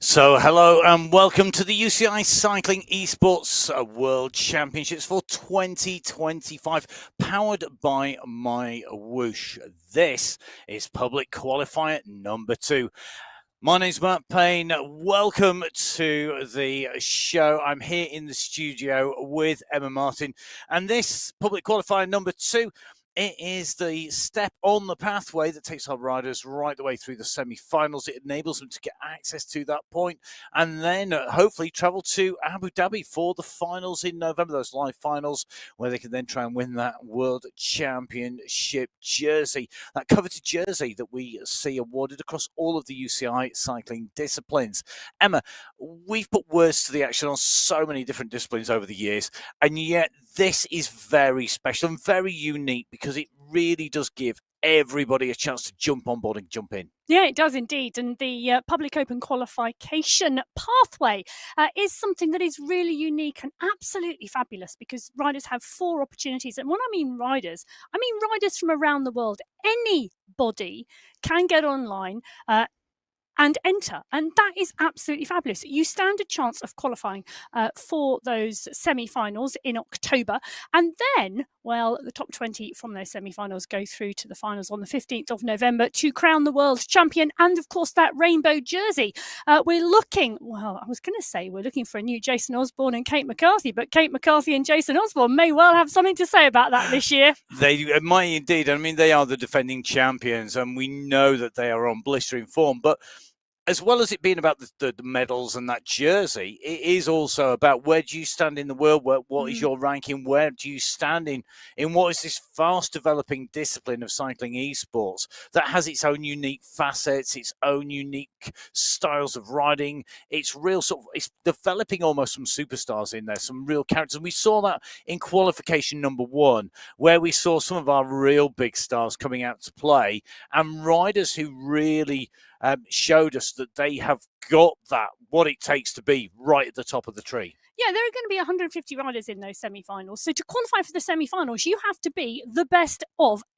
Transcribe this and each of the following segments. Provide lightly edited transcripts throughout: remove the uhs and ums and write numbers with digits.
So, hello and welcome to the UCI Cycling Esports World Championships for 2025, powered by MyWhoosh. This is public qualifier number 2. My name's Matt Payne. Welcome to the show. I'm here in the studio with Emma Martin, and this public qualifier number 2. It is the step on the pathway that takes our riders right the way through the semi-finals. It enables them to get access to that point and then hopefully travel to Abu Dhabi for the finals in November, those live finals where they can then try and win that World Championship jersey, that coveted jersey that we see awarded across all of the UCI cycling disciplines. Emma, we've put words to the action on so many different disciplines over the years, and yet this is very special and very unique because it really does give everybody a chance to jump on board and jump in. Yeah, it does indeed. And the public open qualification pathway is something that is really unique and absolutely fabulous because riders have 4 opportunities. And when I mean riders from around the world. Anybody can get online and enter. And that is absolutely fabulous. You stand a chance of qualifying for those semi-finals in October. And then, well, the top 20 from those semi-finals go through to the finals on the 15th of November to crown the world champion. And of course, that rainbow jersey. We're looking for a new Jason Osborne and Kate McCarthy, but Kate McCarthy and Jason Osborne may well have something to say about that this year. They might indeed. I mean, they are the defending champions, and we know that they are on blistering form, but as well as it being about the medals and that jersey, it is also about where do you stand in the world? What is your ranking? Where do you stand in what is this fast developing discipline of cycling esports that has its own unique facets, its own unique styles of riding? It's developing almost some superstars in there, some real characters. And we saw that in qualification number 1, where we saw some of our real big stars coming out to play and riders who really showed us that they have got what it takes to be right at the top of the tree. Yeah, there are going to be 150 riders in those semi-finals. So to qualify for the semi-finals, you have to be the best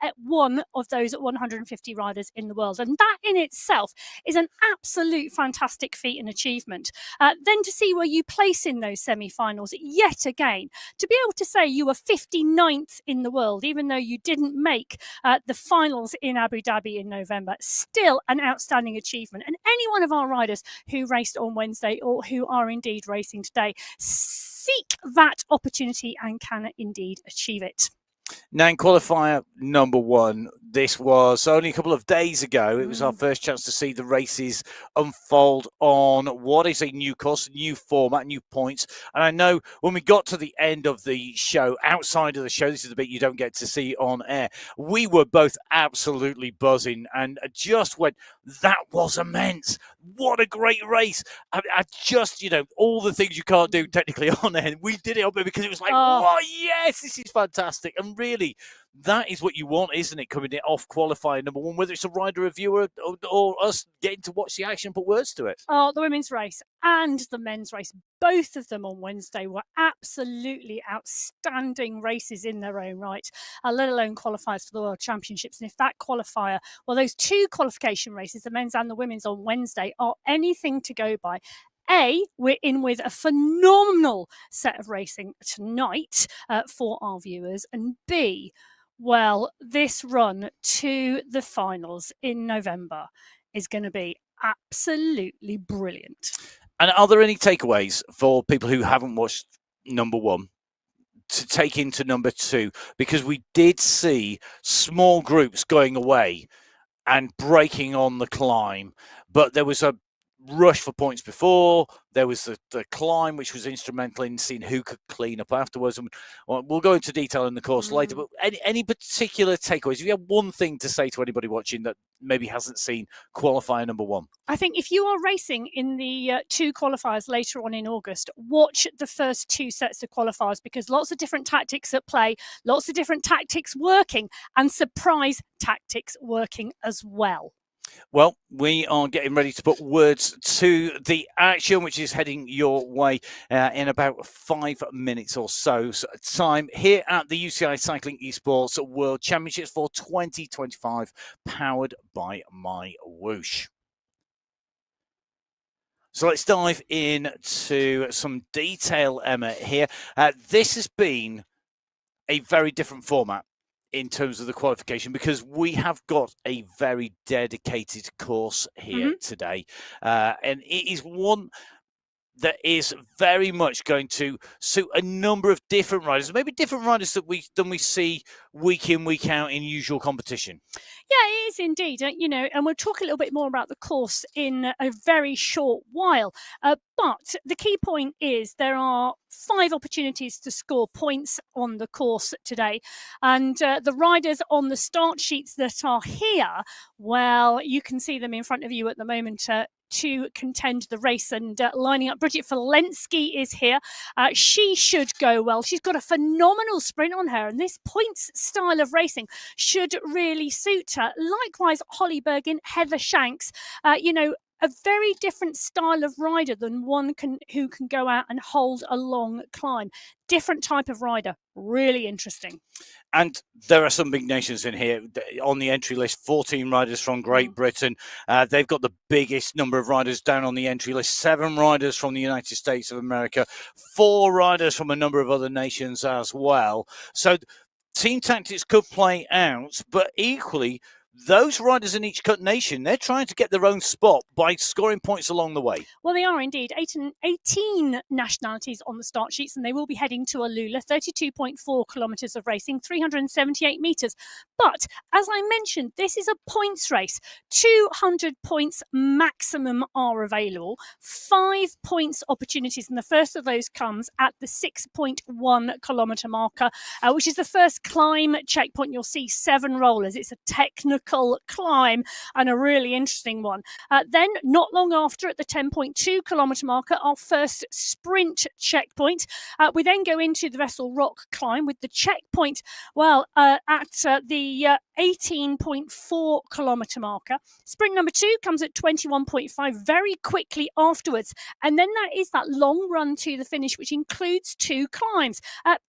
at one of those 150 riders in the world. And that in itself is an absolute fantastic feat and achievement. Then to see where you place in those semi-finals, yet again, to be able to say you were 59th in the world, even though you didn't make the finals in Abu Dhabi in November, still an outstanding achievement. And any one of our riders who raced on Wednesday or who are indeed racing today, seek that opportunity and can indeed achieve it. Now, in qualifier number 1, this was only a couple of days ago. It was our first chance to see the races unfold on what is a new course, new format, new points. And I know when we got to the end of the show, outside of the show, this is the bit you don't get to see on air, we were both absolutely buzzing and just went, that was immense. What a great race. I just, all the things you can't do technically on air, we did it up there because it was like, oh, yes, this is fantastic. And really, that is what you want, isn't it, coming off qualifier number 1, whether it's a rider, a viewer, or us getting to watch the action and put words to it. Oh, the women's race and the men's race, both of them on Wednesday were absolutely outstanding races in their own right, let alone qualifiers for the World Championships. And if that qualifier, well, those 2 qualification races, the men's and the women's on Wednesday, are anything to go by, A, we're in with a phenomenal set of racing tonight for our viewers, and B, well, this run to the finals in November is going to be absolutely brilliant. And are there any takeaways for people who haven't watched number 1 to take into number 2? Because we did see small groups going away and breaking on the climb, but there was a rush for points before. There was the climb, which was instrumental in seeing who could clean up afterwards. And we'll go into detail in the course later. But any particular takeaways? If you have one thing to say to anybody watching that maybe hasn't seen qualifier number 1. I think if you are racing in the 2 qualifiers later on in August, watch the first 2 sets of qualifiers because lots of different tactics at play, lots of different tactics working, and surprise tactics working as well. Well, we are getting ready to put words to the action, which is heading your way in about 5 minutes or so. Time here at the UCI Cycling Esports World Championships for 2025, powered by MyWhoosh. So let's dive into some detail, Emma, here. This has been a very different format in terms of the qualification because we have got a very dedicated course here today. And it is one that is very much going to suit a number of different riders, maybe different riders than we see week in, week out in usual competition. Yeah, it is indeed. And we'll talk a little bit more about the course in a very short while. But the key point is there are 5 opportunities to score points on the course today. And the riders on the start sheets that are here, well, you can see them in front of you at the moment. To contend the race and lining up. Bridget Walensky is here. She should go well. She's got a phenomenal sprint on her, and this points style of racing should really suit her. Likewise, Holly Bergin, Heather Shanks, a very different style of rider than one who can go out and hold a long climb. Different type of rider. Really interesting. And there are some big nations in here on the entry list. 14 riders from Great Britain. They've got the biggest number of riders down on the entry list. 7 riders from the United States of America. 4 riders from a number of other nations as well. So team tactics could play out, but equally, those riders in each nation, they're trying to get their own spot by scoring points along the way. Well, they are indeed. 18 nationalities on the start sheets, and they will be heading to AlUla, 32.4 kilometres of racing, 378 metres. But, as I mentioned, this is a points race. 200 points maximum are available. 5 points opportunities, and the first of those comes at the 6.1 kilometre marker, which is the first climb checkpoint. You'll see 7 rollers. It's a technical climb and a really interesting one. Then, not long after, at the 10.2 kilometre marker, our first sprint checkpoint. We then go into the Vessel Rock climb with the checkpoint, at the 18.4 kilometre marker. Sprint number 2 comes at 21.5 very quickly afterwards. And then that is that long run to the finish, which includes 2 climbs.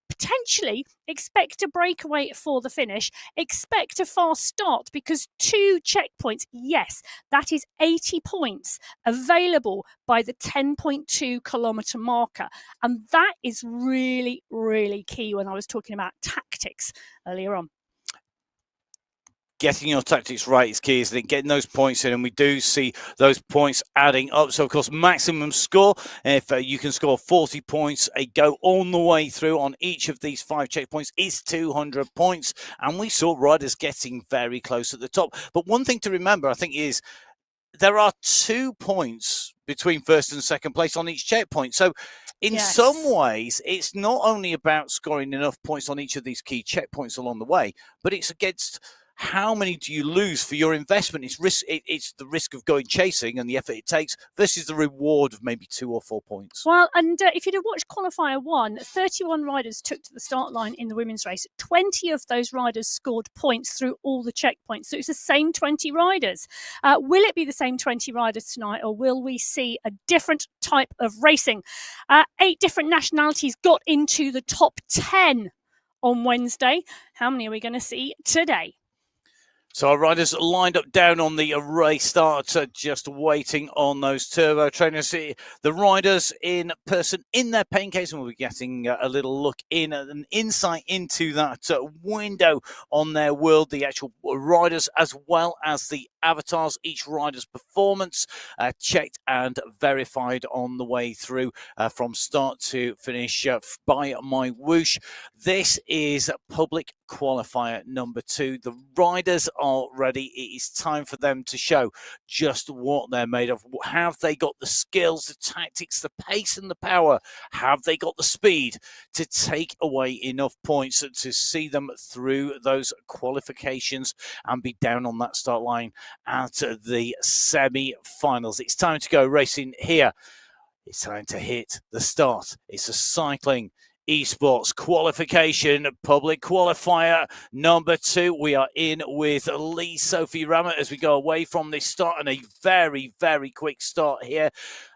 Potentially expect a breakaway for the finish. Expect a fast start because 2 checkpoints. Yes, that is 80 points available by the 10.2 kilometre marker. And that is really, really key when I was talking about tactics earlier on. Getting your tactics right is key, isn't it? Getting those points in, and we do see those points adding up. So, of course, maximum score, if you can score 40 points, go on the way through on each of these 5 checkpoints is 200 points. And we saw riders getting very close at the top. But one thing to remember, I think, is there are 2 points between first and second place on each checkpoint. So in some ways, it's not only about scoring enough points on each of these key checkpoints along the way, but it's against how many do you lose for your investment? It's the risk of going chasing and the effort it takes versus the reward of maybe 2 or 4 points. Well, and if you'd have watched Qualifier 1, 31 riders took to the start line in the women's race. 20 of those riders scored points through all the checkpoints. So it's the same 20 riders. Will it be the same 20 riders tonight, or will we see a different type of racing? 8 different nationalities got into the top 10 on Wednesday. How many are we going to see today? So our riders lined up down on the race start, just waiting on those turbo trainers. The riders in person in their paint case, and we'll be getting a little look in, an insight into that window on their world, the actual riders as well as the avatars, each rider's performance checked and verified on the way through from start to finish by MyWhoosh. This is public qualifier number 2. The riders are ready. It is time for them to show just what they're made of. Have they got the skills, the tactics, the pace and the power? Have they got the speed to take away enough points to see them through those qualifications and be down on that start line at the semi-finals? It's time to go racing here. It's time to hit the start. It's a cycling Esports qualification, public qualifier number 2. We are in with Lee Sophie Rammer as we go away from this start, and a very, very quick start here.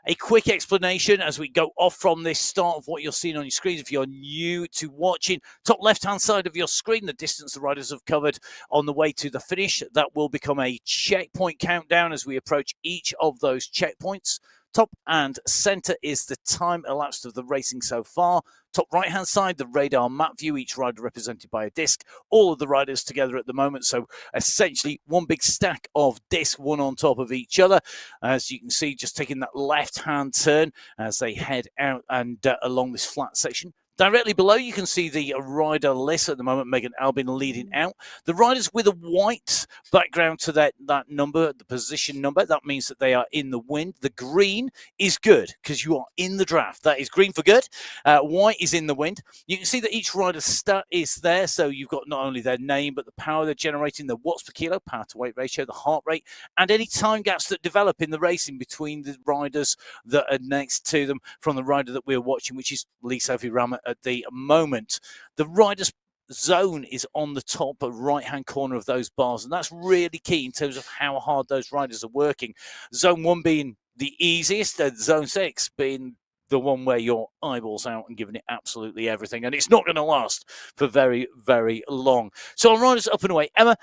A quick explanation as we go off from this start of what you're seeing on your screens. If you're new to watching, top left-hand side of your screen, the distance the riders have covered on the way to the finish. That will become a checkpoint countdown as we approach each of those checkpoints. Top and centre is the time elapsed of the racing so far. Top right-hand side, the radar map view, each rider represented by a disc. All of the riders together at the moment, so essentially one big stack of discs, one on top of each other. As you can see, just taking that left-hand turn as they head out and along this flat section. Directly below, you can see the rider list at the moment, Megan Albin leading out. The riders with a white background to that number, the position number, that means that they are in the wind. The green is good because you are in the draft. That is green for good. White is in the wind. You can see that each rider's stat is there. So you've got not only their name, but the power they're generating, the watts per kilo, power to weight ratio, the heart rate, and any time gaps that develop in the racing between the riders that are next to them from the rider that we're watching, which is Lee-Sophie Ramet at the moment. The riders zone is on the top right-hand corner of those bars, and that's really key in terms of how hard those riders are working. Zone 1 being the easiest, and Zone 6 being the one where your eyeballs out and giving it absolutely everything, and it's not going to last for very, very long. So our riders up and away. Emma,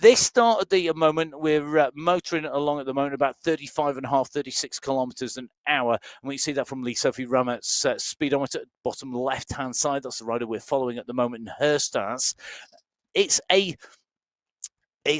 this start at the moment, we're motoring along at the moment about 35.5, 36 kilometres an hour. And we see that from Lee-Sophie Ramet's speedometer at the bottom left-hand side. That's the rider we're following at the moment in her starts. It's a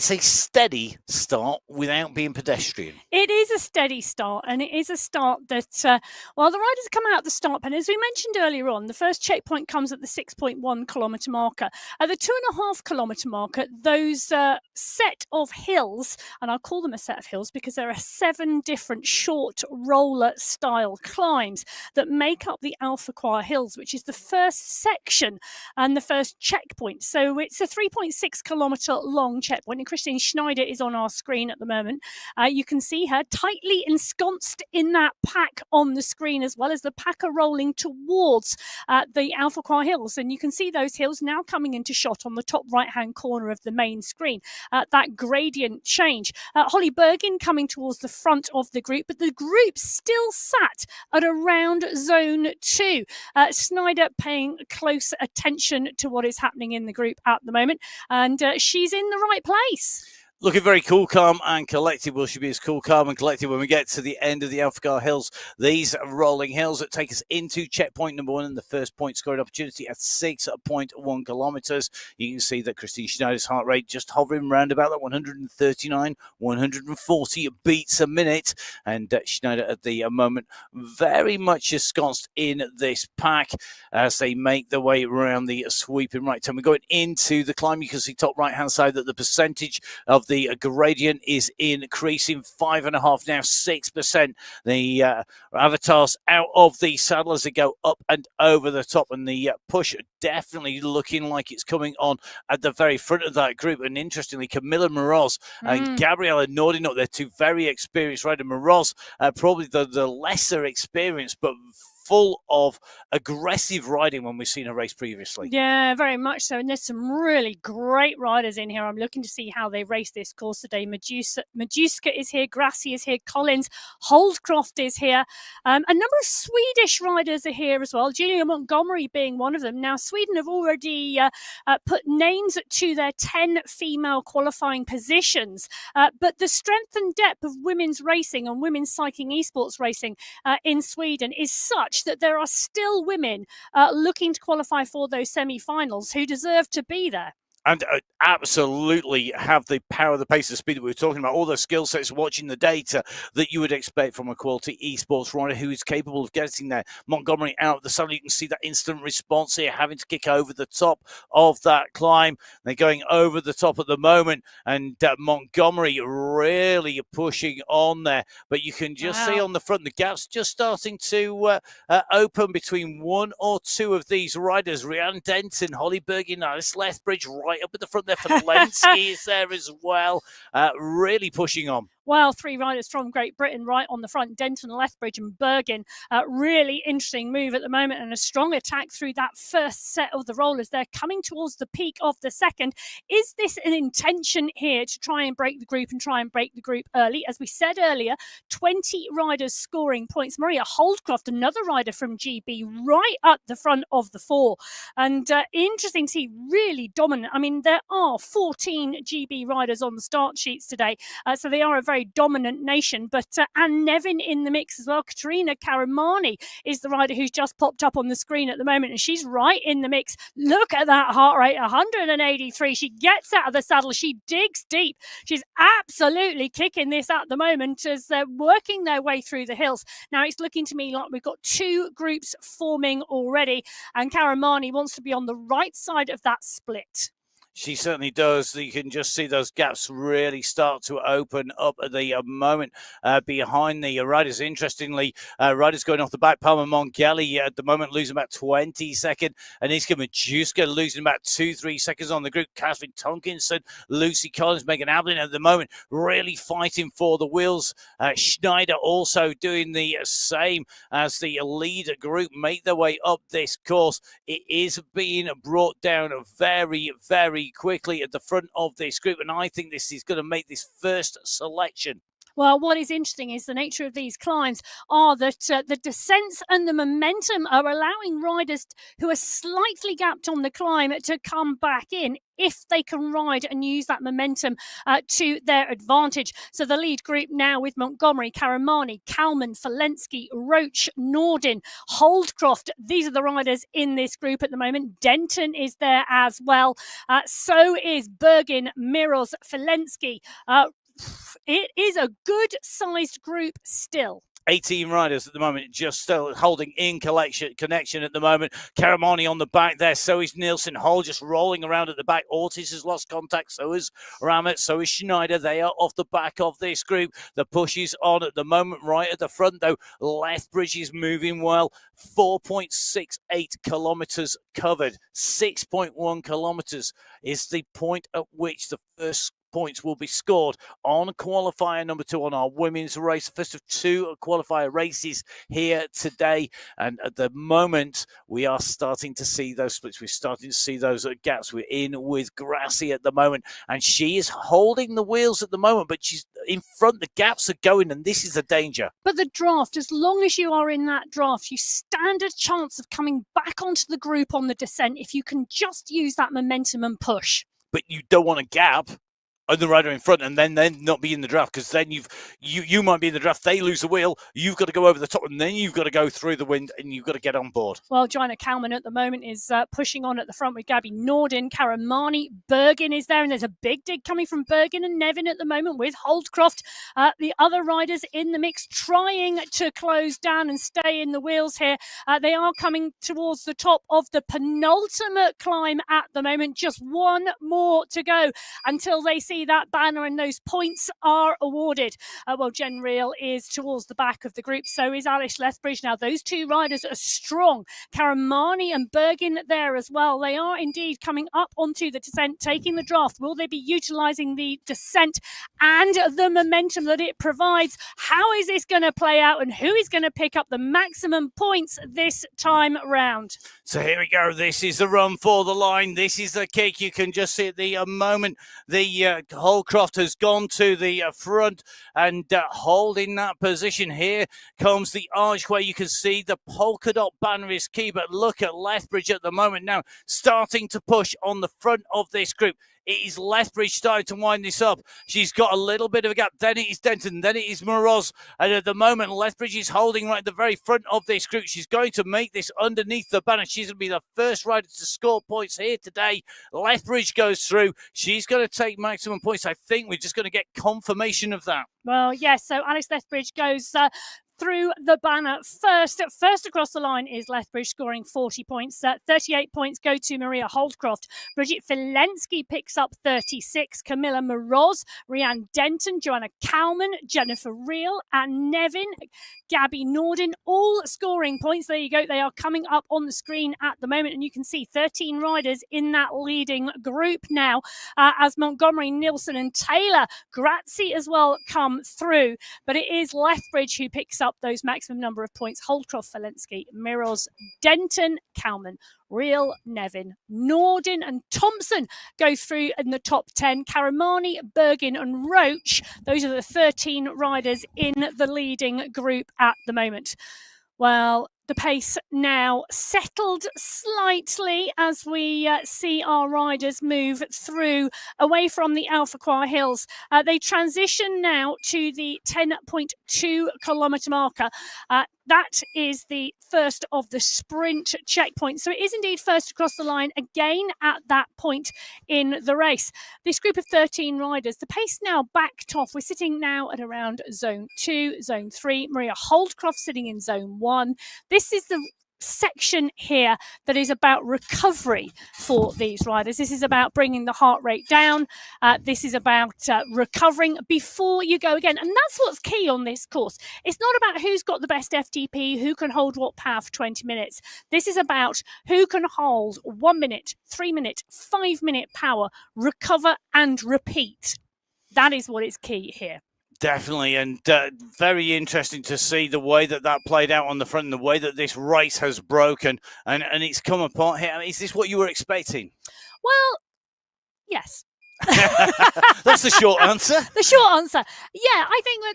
steady start without being pedestrian. It is a steady start, and it is a start that, the riders come out the start pen. As we mentioned earlier on, the first checkpoint comes at the 6.1 kilometre marker. At the 2.5 kilometre marker, those set of hills, and I'll call them a set of hills because there are 7 different short roller-style climbs that make up the Alpha Choir Hills, which is the first section and the first checkpoint. So it's a 3.6 kilometre long checkpoint. And Christine Schneider is on our screen at the moment. You can see her tightly ensconced in that pack on the screen, as well as the pack are rolling towards the Alpha Choir Hills. And you can see those hills now coming into shot on the top right-hand corner of the main screen. That gradient change. Holly Bergin coming towards the front of the group, but the group still sat at around zone 2. Schneider paying close attention to what is happening in the group at the moment, and she's in the right place. Looking very cool, calm and collected. Will she be as cool, calm and collected when we get to the end of the Alpha Choir Hills? These rolling hills that take us into checkpoint number 1 and the first point scoring opportunity at 6.1 kilometres. You can see that Christine Schneider's heart rate just hovering around about that 139, 140 beats a minute. And Schneider at the moment very much ensconced in this pack as they make their way around the sweeping right turn. We're going into the climb. You can see top right-hand side that the percentage of the gradient is increasing, 5.5 now, 6%. The avatars out of the saddle as they go up and over the top, and the push definitely looking like it's coming on at the very front of that group. And interestingly, Camilla Moroz and Gabriella Nordinot, they're 2 very experienced riders. Moroz, probably the lesser experienced, but full of aggressive riding when we've seen her race previously. Yeah, very much so. And there's some really great riders in here. I'm looking to see how they race this course today. Majuska is here, Grassi is here, Collins, Holdcroft is here. A number of Swedish riders are here as well, Julia Montgomery being one of them. Now, Sweden have already put names to their 10 female qualifying positions, but the strength and depth of women's racing and women's cycling esports racing in Sweden is such that there are still women looking to qualify for those semi-finals who deserve to be there. And absolutely have the power, the pace, the speed that we were talking about, all the skill sets, watching the data that you would expect from a quality esports rider who is capable of getting there. Montgomery out of the saddle. You can see that instant response here, having to kick over the top of that climb. They're going over the top at the moment, and Montgomery really pushing on there. But you can just see on the front, the gap's just starting to open between 1 or 2 of these riders. Rhiannon Denton, Holly Bergin, Alice Lethbridge, right up at the front there. Falensky is there as well, really pushing on. Well, 3 riders from Great Britain right on the front, Denton, Lethbridge and Bergin. Really interesting move at the moment, and a strong attack through that first set of the rollers. They're coming towards the peak of the second. Is this an intention here to try and break the group and try and break the group early? As we said earlier, 20 riders scoring points. Maria Holdcroft, another rider from GB, right at the front of the 4. And interesting to see, really dominant. I mean, there are 14 GB riders on the start sheets today, so they are a very very dominant nation. But and Nevin in the mix as well. Katerina Karamani is the rider who's just popped up on the screen at the moment, and she's right in the mix. Look at that heart rate, 183. She gets out of the saddle. She digs deep. She's absolutely kicking this at the moment as they're working their way through the hills. Now, it's looking to me like we've got two groups forming already, and Karamani wants to be on the right side of that split. She certainly does. You can just see those gaps really start to open up at the moment behind the riders. Interestingly, riders going off the back. Palmer Mongeli at the moment losing about 20 seconds. Aniska Majuska losing about 2-3 seconds on the group. Catherine Tonkinson, Lucy Collins, Megan Ablin at the moment really fighting for the wheels. Schneider also doing the same as the lead group make their way up this course. It is being brought down very, very quickly at the front of this group, and I think this is going to make this first selection. Well, what is interesting is the nature of these climbs are that the descents and the momentum are allowing riders who are slightly gapped on the climb to come back in if they can ride and use that momentum to their advantage. So the lead group now with Montgomery, Karamani, Kalman, Falensky, Roach, Nordin, Holdcroft. These are the riders in this group at the moment. Denton is there as well. So is Bergin, Miros, Falensky. It is a good-sized group still. 18 riders at the moment, just still holding in connection at the moment. Karamani on the back there, so is Nielsen. Hole just rolling around at the back. Ortiz has lost contact, so is Ramett, so is Schneider. They are off the back of this group. The push is on at the moment. Right at the front, though, Lethbridge is moving well. 4.68 kilometres covered. 6.1 kilometres is the point at which the first points will be scored on qualifier number 2 on our women's race. First of 2 qualifier races here today. And at the moment, we are starting to see those splits. We're starting to see those gaps. We're in with Grassi at the moment. And she is holding the wheels at the moment, but she's in front. The gaps are going, and this is a danger. But the draft, as long as you are in that draft, you stand a chance of coming back onto the group on the descent if you can just use that momentum and push. But you don't want a gap on the rider in front and then not be in the draft, because then you might be in the draft, they lose the wheel, you've got to go over the top, and then you've got to go through the wind and you've got to get on board. Well, Joanna Kalman at the moment is pushing on at the front with Gabby Nordin. Karamani, Bergin is there, and there's a big dig coming from Bergin and Nevin at the moment with Holdcroft. The other riders in the mix trying to close down and stay in the wheels here. They are coming towards the top of the penultimate climb at the moment. Just one more to go until they see that banner and those points are awarded. Well, Jen Reel is towards the back of the group, so is Alice Lethbridge. Now, those two riders are strong. Karamani and Bergin there as well. They are indeed coming up onto the descent, taking the draft. Will they be utilising the descent and the momentum that it provides? How is this going to play out, and who is going to pick up the maximum points this time round? So here we go. This is the run for the line. This is the kick. You can just see at the moment the Holcroft has gone to the front and holding that position. Here comes the archway. You can see the polka dot banner is key, but look at Lethbridge at the moment now starting to push on the front of this group. It is Lethbridge starting to wind this up. She's got a little bit of a gap. Then it is Denton. Then it is Moroz. And at the moment, Lethbridge is holding right at the very front of this group. She's going to make this underneath the banner. She's going to be the first rider to score points here today. Lethbridge goes through. She's going to take maximum points. I think we're just going to get confirmation of that. Well, yes. So Alice Lethbridge goes through the banner first. First across the line is Lethbridge scoring 40 points. 38 points go to Maria Holdcroft. Bridget Filensky picks up 36. Camilla Moroz, Rianne Denton, Joanna Kalman, Jennifer Reel, and Nevin, Gabby Nordin, all scoring points. There you go. They are coming up on the screen at the moment, and you can see 13 riders in that leading group now as Montgomery, Nielsen, and Taylor, Grazzi as well come through. But it is Lethbridge who picks up those maximum number of points. Holdcroft, Falensky, Miros, Denton, Kalman, Reel, Nevin, Nordin, and Thompson go through in the top 10. Karamani, Bergin, and Roach, those are the 13 riders in the leading group at the moment. Well, The pace now settled slightly as we see our riders move through away from the Alpha Quar Hills. They transition now to the 10.2 kilometre marker. That is the first of the sprint checkpoints. So it is indeed first across the line again at that point in the race. This group of 13 riders, the pace now backed off. We're sitting now at around zone 2, zone 3. Maria Holdcroft sitting in zone 1. This is the section here that is about recovery for these riders. This is about bringing the heart rate down. This is about recovering before you go again. And that's what's key on this course. It's not about who's got the best FTP, who can hold what power for 20 minutes. This is about who can hold 1 minute, 3 minute, 5 minute power, recover and repeat. That is what is key here. Definitely, and very interesting to see the way that played out on the front and the way that this race has broken and it's come apart here. I mean, is this what you were expecting? Well, yes. That's the short answer. The short answer. Yeah, I think that,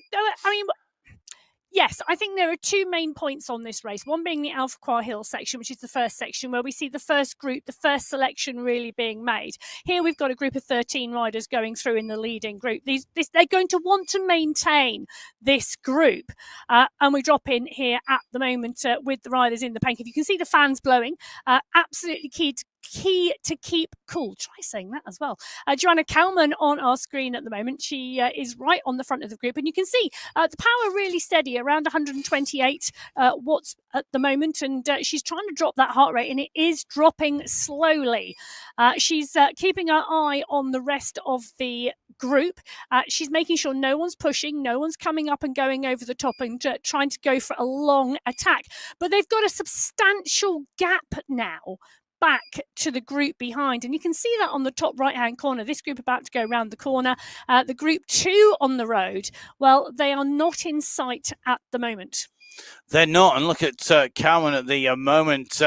yes, I think there are two main points on this race. One being the Alpha Quar Hill section, which is the first section where we see the first group, the first selection really being made. Here we've got a group of 13 riders going through in the leading group. They're going to want to maintain this group. And we drop in here at the moment with the riders in the paint. If you can see the fans blowing, absolutely key to keep cool. Try saying that as well. Joanna Kalman on our screen at the moment. She is right on the front of the group, and you can see the power really steady, around 128 watts at the moment, and she's trying to drop that heart rate, and it is dropping slowly. She's keeping her eye on the rest of the group. She's making sure no one's pushing, no one's coming up and going over the top and trying to go for a long attack. But they've got a substantial gap now back to the group behind, and you can see that on the top right hand corner. This group about to go around the corner. The group 2 on the road, well, they are not in sight at the moment. They're not, and look at Cowan at the moment,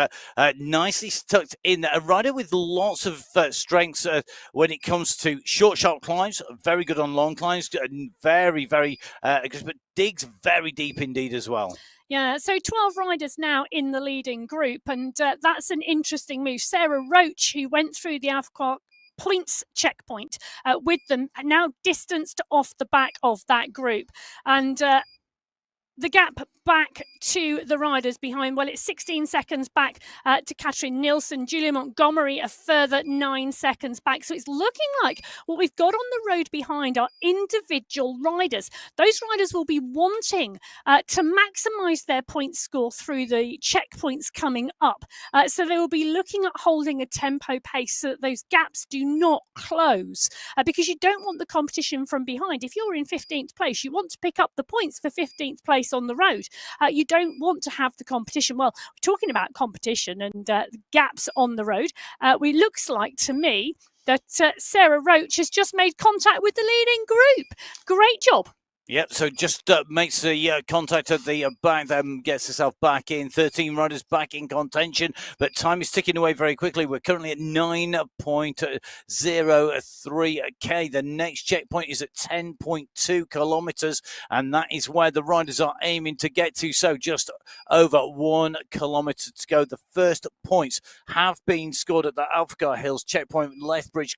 nicely tucked in. A rider with lots of strengths when it comes to short, sharp climbs, very good on long climbs, and very, very aggressive, but digs very deep indeed as well. Yeah, so 12 riders now in the leading group, and that's an interesting move. Sarah Roach, who went through the Alpha Quar points checkpoint with them, now distanced off the back of that group. And the gap back to the riders behind, well, it's 16 seconds back to Catherine Nielsen. Julia Montgomery a further 9 seconds back. So it's looking like what we've got on the road behind are individual riders. Those riders will be wanting to maximise their point score through the checkpoints coming up. So they will be looking at holding a tempo pace so that those gaps do not close, because you don't want the competition from behind. If you're in 15th place, you want to pick up the points for 15th place on the road. You don't want to have the competition. Well, we're talking about competition and gaps on the road. It looks like to me that Sarah Roach has just made contact with the leading group. Great job. Yep, so just makes the contact at the back, then gets herself back in. 13 riders back in contention, but time is ticking away very quickly. We're currently at 9.03K. The next checkpoint is at 10.2 kilometres, and that is where the riders are aiming to get to. So just over 1 kilometre to go. The first points have been scored at the Alpha Quar Hills checkpoint. Lethbridge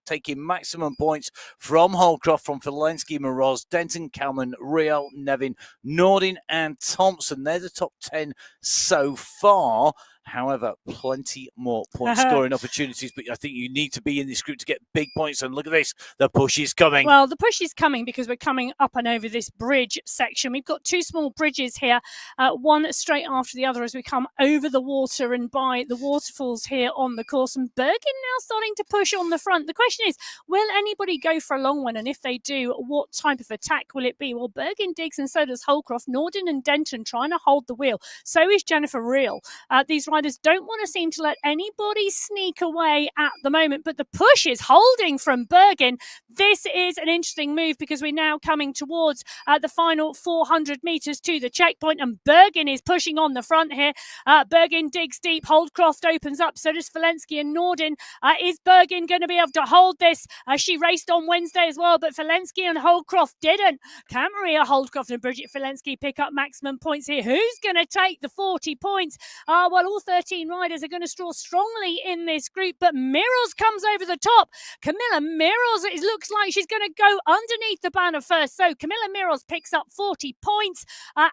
taking maximum points from Holcroft, from Filensky, Moroz, Denton, Kalman, Riel, Nevin, Nordin and Thompson. They're the top 10 so far. However, plenty more point scoring opportunities, but I think you need to be in this group to get big points. And look at this, the push is coming. Well, the push is coming because we're coming up and over this bridge section. We've got 2 small bridges here, one straight after the other as we come over the water and by the waterfalls here on the course. And Bergen now starting to push on the front. The question is, will anybody go for a long one? And if they do, what type of attack will it be? Well, Bergen digs and so does Holcroft. Nordin and Denton trying to hold the wheel. So is Jennifer Riel. These riders riders don't want to seem to let anybody sneak away at the moment, but the push is holding from Bergin. This is an interesting move because we're now coming towards the final 400 metres to the checkpoint, and Bergin is pushing on the front here. Bergin digs deep, Holdcroft opens up, so does Valensky and Nordin. Is Bergin going to be able to hold this? She raced on Wednesday as well, but Valensky and Holdcroft didn't. Can Maria Holdcroft and Bridget Valensky pick up maximum points here? Who's going to take the 40 points? Well, all 13 riders are going to straw strongly in this group, but Miros comes over the top. Camilla Miros, it looks like she's going to go underneath the banner first. So Camilla Miros picks up 40 points at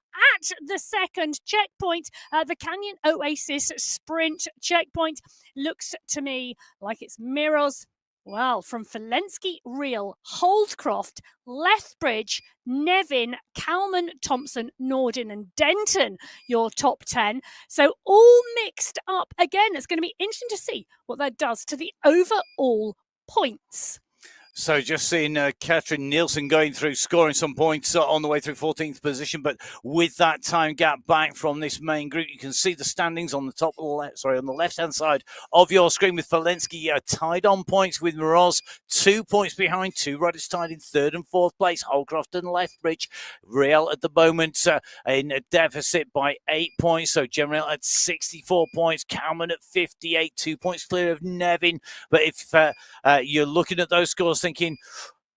the second checkpoint. The Canyon Oasis sprint checkpoint looks to me like it's Miros. Well, from Valensky, Real, Holdcroft, Lethbridge, Nevin, Kalman, Thompson, Nordin and Denton, your top 10. So all mixed up. Again, it's going to be interesting to see what that does to the overall points. So just seeing Katrin Nielsen going through, scoring some points on the way through 14th position, but with that time gap back from this main group, you can see the standings on the top left, on the left-hand side of your screen with Valensky tied on points with Moroz, 2 points behind, 2 riders tied in 3rd and 4th place, Holcroft and Lethbridge. Real at the moment in a deficit by 8 points, so General at 64 points, Kalman at 58, 2 points clear of Nevin. But if you're looking at those scores, thinking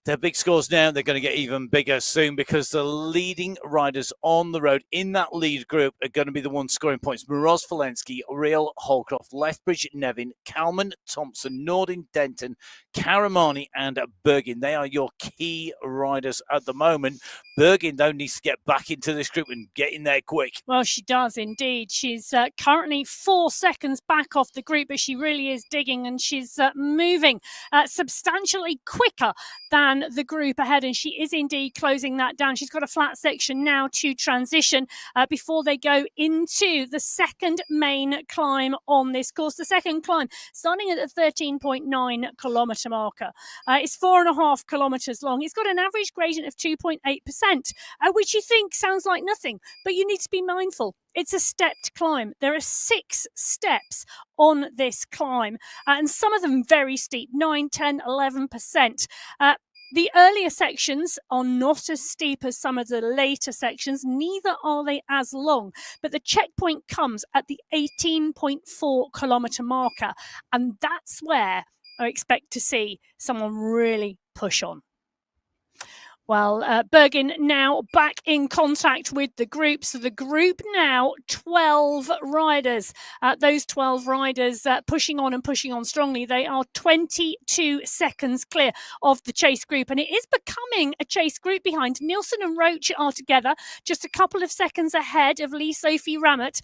they're big scores now, they're going to get even bigger soon because the leading riders on the road in that lead group are going to be the ones scoring points. Moroz, Valensky, Real, Holcroft, Lethbridge, Nevin, Kalman, Thompson, Nordin, Denton, Karamani and Bergin. They are your key riders at the moment. Bergin, though, needs to get back into this group and get in there quick. Well, she does indeed. She's currently 4 seconds back off the group, but she really is digging and she's moving substantially quicker than the group ahead, and she is indeed closing that down. She's got a flat section now to transition before they go into the second main climb on this course. The second climb starting at the 13.9 kilometre marker. It's 4.5 kilometres long. It's got an average gradient of 2.8%, which you think sounds like nothing, but you need to be mindful. It's a stepped climb. There are 6 steps on this climb, and some of them very steep, 9, 10, 11%. The earlier sections are not as steep as some of the later sections, neither are they as long, but the checkpoint comes at the 18.4 kilometre marker, and that's where I expect to see someone really push on. Well, Bergin now back in contact with the group. So the group now 12 riders. Those 12 riders pushing on strongly. They are 22 seconds clear of the chase group. And it is becoming a chase group behind. Nielsen and Roach are together, just a couple of seconds ahead of Lee-Sophie Ramett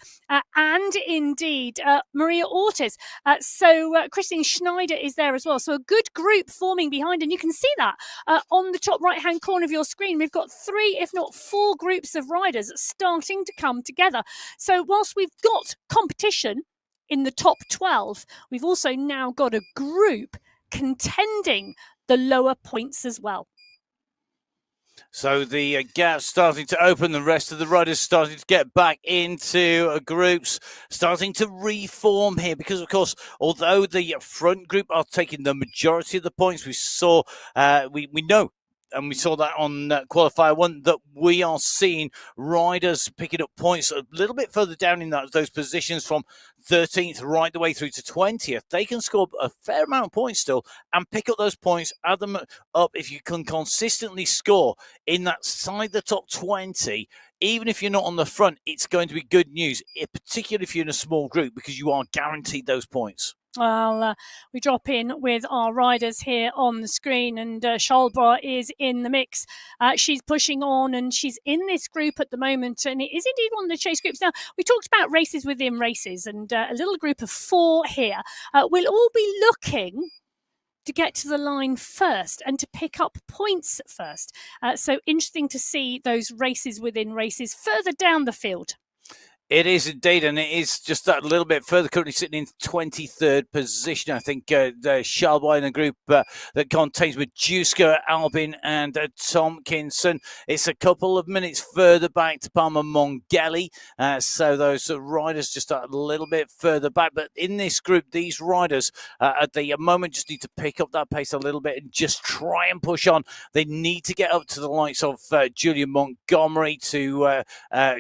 and indeed Maria Ortiz. So Christine Schneider is there as well. So a good group forming behind. And you can see that on the top right-hand corner of your screen. We've got 3, if not 4 groups of riders starting to come together. So whilst we've got competition in the top 12, we've also now got a group contending the lower points as well. So the gap's starting to open. The rest of the riders starting to get back into groups, starting to reform here because, of course, although the front group are taking the majority of the points, we saw, we know, and we saw that on Qualifier 1, that we are seeing riders picking up points a little bit further down in those positions from 13th right the way through to 20th. They can score a fair amount of points still and pick up those points, add them up. If you can consistently score in that side, the top 20, even if you're not on the front, it's going to be good news, particularly if you're in a small group, because you are guaranteed those points. Well, we drop in with our riders here on the screen, and Schalbauer is in the mix. She's pushing on, and she's in this group at the moment, and it is indeed one of the chase groups. Now, we talked about races within races, and a little group of 4 here will all be looking to get to the line first and to pick up points first. So interesting to see those races within races further down the field. It is indeed, and it is just that little bit further. Currently sitting in 23rd position, I think. The Shalby in a group that contains Majewska, Albin, and Tompkinson. It's a couple of minutes further back to Palmer Mongeli, so those riders just a little bit further back. But in this group, these riders at the moment just need to pick up that pace a little bit and just try and push on. They need to get up to the likes of Julian Montgomery, to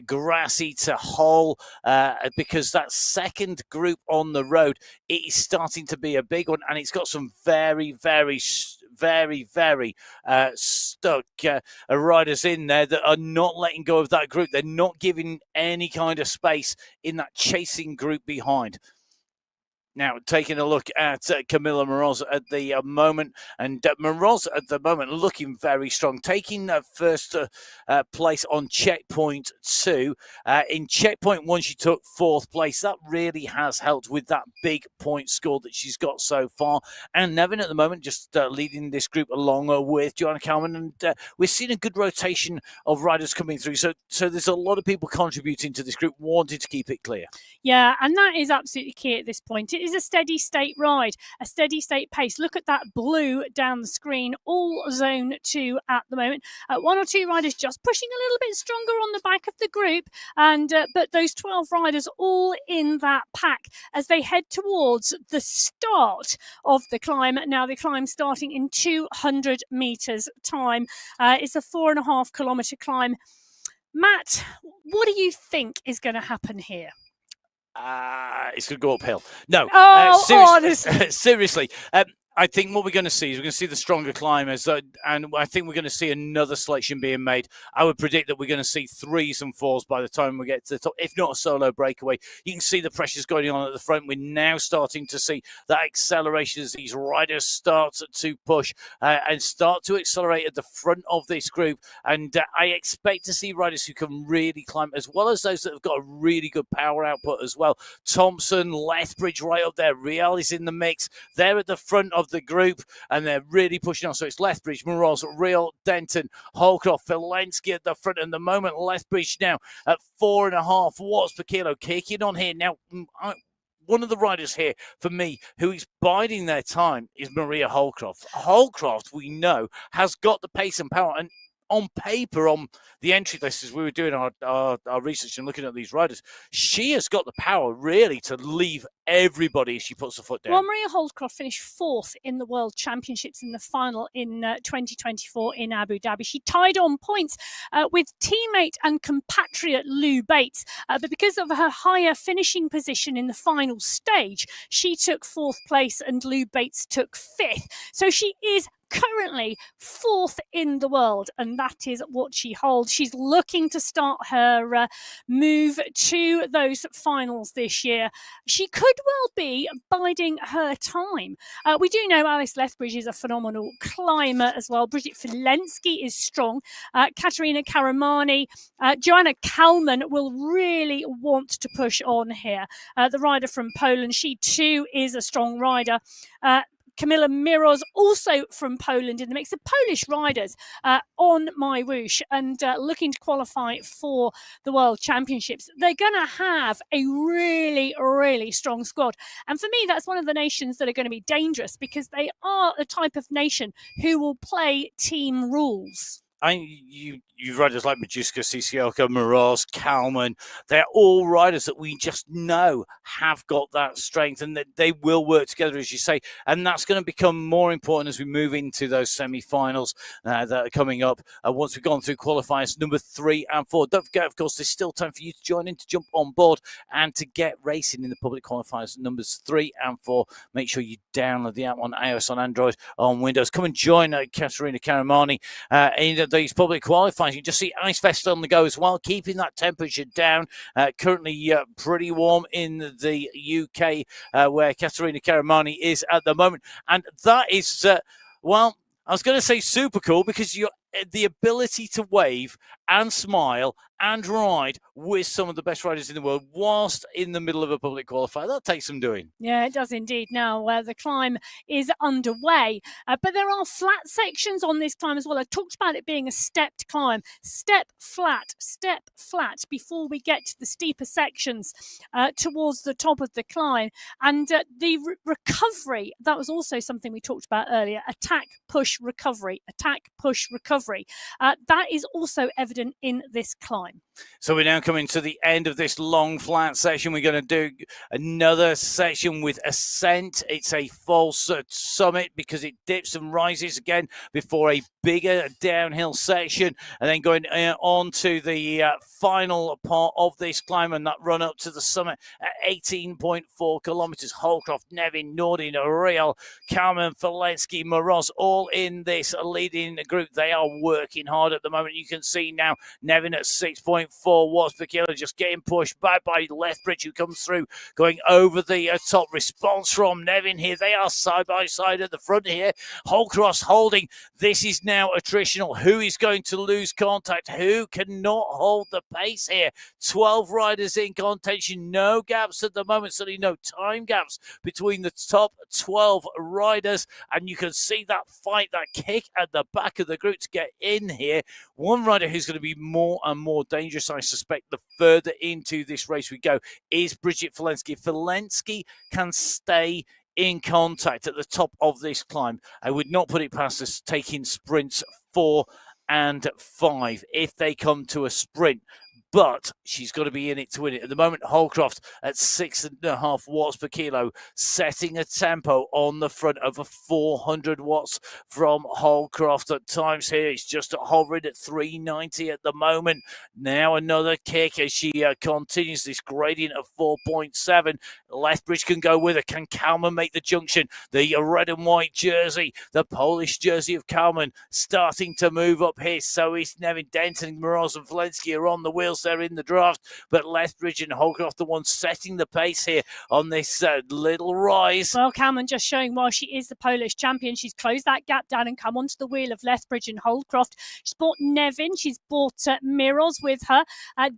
Grassi, to Hull. Because that second group on the road, it is starting to be a big one, and it's got some very stuck riders in there that are not letting go of that group. They're not giving any kind of space in that chasing group behind. Now, taking a look at Camilla Moroz at the moment, and Moroz at the moment looking very strong, taking first place on checkpoint 2. In checkpoint 1, she took 4th place. That really has helped with that big point score that she's got so far. And Nevin at the moment just leading this group along with Joanna Kalman, and we're seeing a good rotation of riders coming through. So there's a lot of people contributing to this group, wanting to keep it clear. Yeah, and that is absolutely key at this point. It is a steady state ride, a steady state pace. Look at that blue down the screen, all zone 2 at the moment. 1 or 2 riders just pushing a little bit stronger on the back of the group, and but those 12 riders all in that pack as they head towards the start of the climb. Now, the climb starting in 200 meters time. It's a 4.5 kilometer climb. Matt, what do you think is going to happen here? It's going to go uphill. No, honestly. Seriously. I think what we're going to see is we're going to see the stronger climbers, and I think we're going to see another selection being made. I would predict that we're going to see 3s and 4s by the time we get to the top, if not a solo breakaway. You can see the pressures going on at the front. We're now starting to see that acceleration as these riders start to push and start to accelerate at the front of this group. And I expect to see riders who can really climb, as well as those that have got a really good power output as well. Thompson, Lethbridge right up there. Real is in the mix. They're at the front of the group, and they're really pushing on. So it's Lethbridge, Moroz, Real, Denton, Holcroft, Filensky at the front. And the moment Lethbridge now at 4.5 watts per kilo, kicking on here. Now, one of the riders here, for me, who is biding their time is Maria Holcroft. Holcroft, we know, has got the pace and power, and on paper, on the entry list, as we were doing our research and looking at these riders, she has got the power really to leave everybody as she puts the foot down. Well, Maria Holdcroft finished 4th in the World Championships in the final in 2024 in Abu Dhabi. She tied on points with teammate and compatriot Lou Bates, but because of her higher finishing position in the final stage, she took 4th place and Lou Bates took 5th. So she is currently 4th in the world, and that is what she holds. She's looking to start her move to those finals this year. She could well be biding her time. We do know Alice Lethbridge is a phenomenal climber as well. Bridget Filensky is strong. Katerina Karamani, Joanna Kalman will really want to push on here. The rider from Poland, she too is a strong rider. Camilla Moroz, also from Poland in the mix. The Polish riders on MyWhoosh and looking to qualify for the World Championships. They're going to have a really, really strong squad. And for me, that's one of the nations that are going to be dangerous because they are the type of nation who will play team rules. You riders like Majewska, Cicielka, Moroz, Kalman, they're all riders that we just know have got that strength and that they will work together, as you say. And that's going to become more important as we move into those semi-finals that are coming up once we've gone through qualifiers number 3 and 4. Don't forget, of course, there's still time for you to join in, to jump on board and to get racing in the public qualifiers numbers 3 and 4. Make sure you download the app on iOS, on Android, on Windows. Come and join Katerina Karamani in these public qualifiers. You just see Ice Vest on the go as well, keeping that temperature down. Currently pretty warm in the UK where Katerina Karamani is at the moment. And that is, well, I was going to say super cool because the ability to wave and smile and ride with some of the best riders in the world whilst in the middle of a public qualifier. That takes some doing. Yeah, it does indeed. Now, the climb is underway, but there are flat sections on this climb as well. I talked about it being a stepped climb. Step flat before we get to the steeper sections towards the top of the climb. And the recovery, that was also something we talked about earlier. Attack, push, recovery. Attack, push, recovery. That is also evident in this climb. So we're now coming to the end of this long flat section. We're going to do another section with ascent. It's a false summit because it dips and rises again before a bigger downhill section, and then going on to the final part of this climb and that run up to the summit at 18.4 kilometers. Holcroft, Nevin, Nordin, Real, Kalman, Falensky, Moroz, all in this leading group. They are working hard at the moment. You can see now Nevin at 6.4 watts per kilo, just getting pushed back by Lethbridge, who comes through, going over the top. Response from Nevin here. They are side by side at the front here. Holcroft holding. This is now attritional. Who is going to lose contact? Who cannot hold the pace here? 12 riders in contention. No gaps at the moment. Certainly no time gaps between the top 12 riders. And you can see that fight, that kick at the back of the group to get in here. One rider who's going to be more and more dangerous, I suspect, the further into this race we go, is Bridget Falensky. Falensky can stay in contact at the top of this climb. I would not put it past us taking sprints 4 and 5 if they come to a sprint. But she's got to be in it to win it. At the moment, Holcroft at 6.5 watts per kilo, setting a tempo on the front over 400 watts from Holcroft. At times here, it's just hovering at 390 at the moment. Now another kick as she continues this gradient of 4.7. Lethbridge can go with her. Can Kalman make the junction? The red and white jersey, the Polish jersey of Kalman, starting to move up here. So is Nevin. Denton, Moroz and Falensky are on the wheels. They're in the draft, but Lethbridge and Holcroft the ones setting the pace here on this little rise. Well, Kalman just showing why she is the Polish champion. She's closed that gap down and come onto the wheel of Lethbridge and Holcroft. She's brought Nevin. She's brought Miroz with her.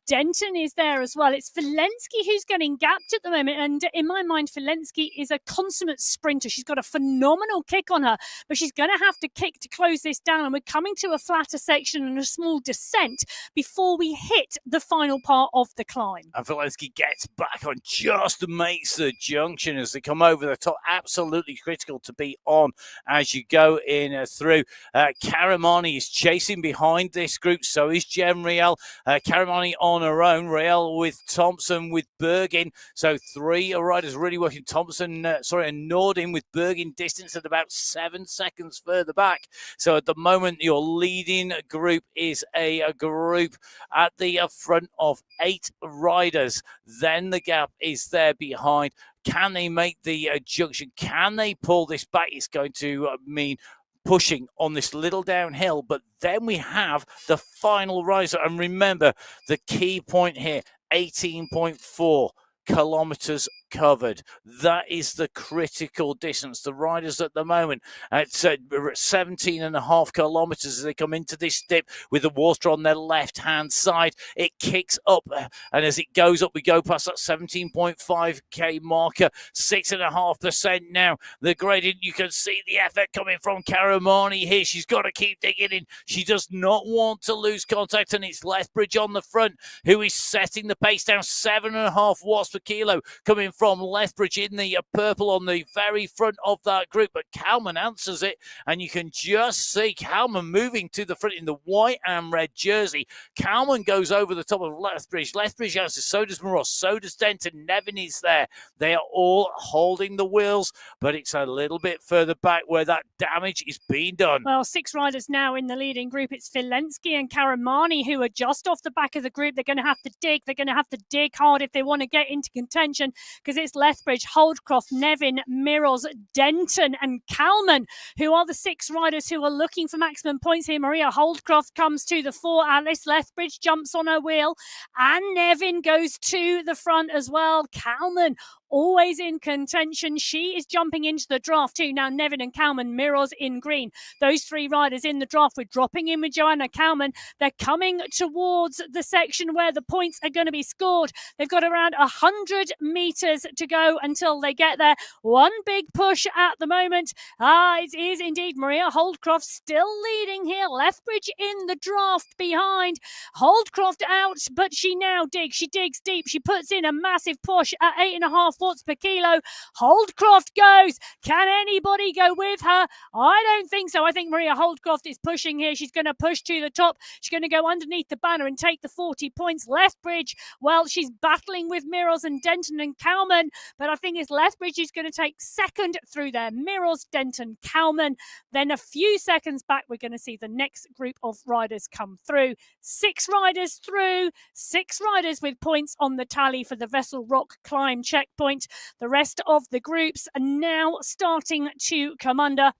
Denton is there as well. It's Falensky who's getting gapped at the moment, and in my mind, Falensky is a consummate sprinter. She's got a phenomenal kick on her, but she's going to have to kick to close this down, and we're coming to a flatter section and a small descent before we hit the final part of the climb. And Falensky gets back on, just makes the junction as they come over the top. Absolutely critical to be on as you go in through. Karamani is chasing behind this group, so is Jem Riel. Karamani on her own, Riel with Thompson, with Bergin. So 3 riders really working. Thompson, and Nordin with Bergin distance at about 7 seconds further back. So at the moment, your leading group is a group at the front of 8 riders. Then the gap is there behind. Can they make the junction? Can they pull this back? It's going to mean pushing on this little downhill, but then we have the final riser. And remember, the key point here, 18.4 kilometers covered. That is the critical distance. The riders at the moment at 17.5 kilometers as they come into this dip with the water on their left hand side. It kicks up, and as it goes up, we go past that 17.5k marker. 6.5% now. The gradient, you can see the effort coming from Karamani here. She's got to keep digging in. She does not want to lose contact, and it's Lethbridge on the front who is setting the pace down. 7.5 watts per kilo coming from Lethbridge in the purple on the very front of that group, but Kalman answers it, and you can just see Kalman moving to the front in the white and red jersey. Kalman goes over the top of Lethbridge. Lethbridge answers, so does Moroz, so does Denton. Nevin is there. They are all holding the wheels, but it's a little bit further back where that damage is being done. Well, 6 riders now in the leading group. It's Falensky and Karamani who are just off the back of the group. They're going to have to dig. They're going to have to dig hard if they want to get into contention, because it's Lethbridge, Holdcroft, Nevin, Miroz, Denton and Kalman who are the 6 riders who are looking for maximum points here. Maria Holdcroft comes to the fore. Alice Lethbridge jumps on her wheel, and Nevin goes to the front as well. Kalman always in contention. She is jumping into the draft too. Now Nevin and Kalman, Miros in green. Those three riders in the draft. We're dropping in with Joanna Kalman. They're coming towards the section where the points are going to be scored. They've got around 100 meters to go until they get there. One big push at the moment. It is indeed Maria Holdcroft still leading here. Lethbridge in the draft behind. Holdcroft out, but she now digs. She digs deep. She puts in a massive push at 8.5 watts per kilo. Holdcroft goes. Can anybody go with her? I don't think so. I think Maria Holdcroft is pushing here. She's going to push to the top. She's going to go underneath the banner and take the 40 points. Lethbridge, well, she's battling with Miros and Denton and Kalman, but I think it's Lethbridge is going to take second through there. Miros, Denton, Kalman. Then a few seconds back, we're going to see the next group of riders come through. 6 riders through, 6 riders with points on the tally for the Vessel Rock climb checkpoint. The rest of the groups are now starting to come under.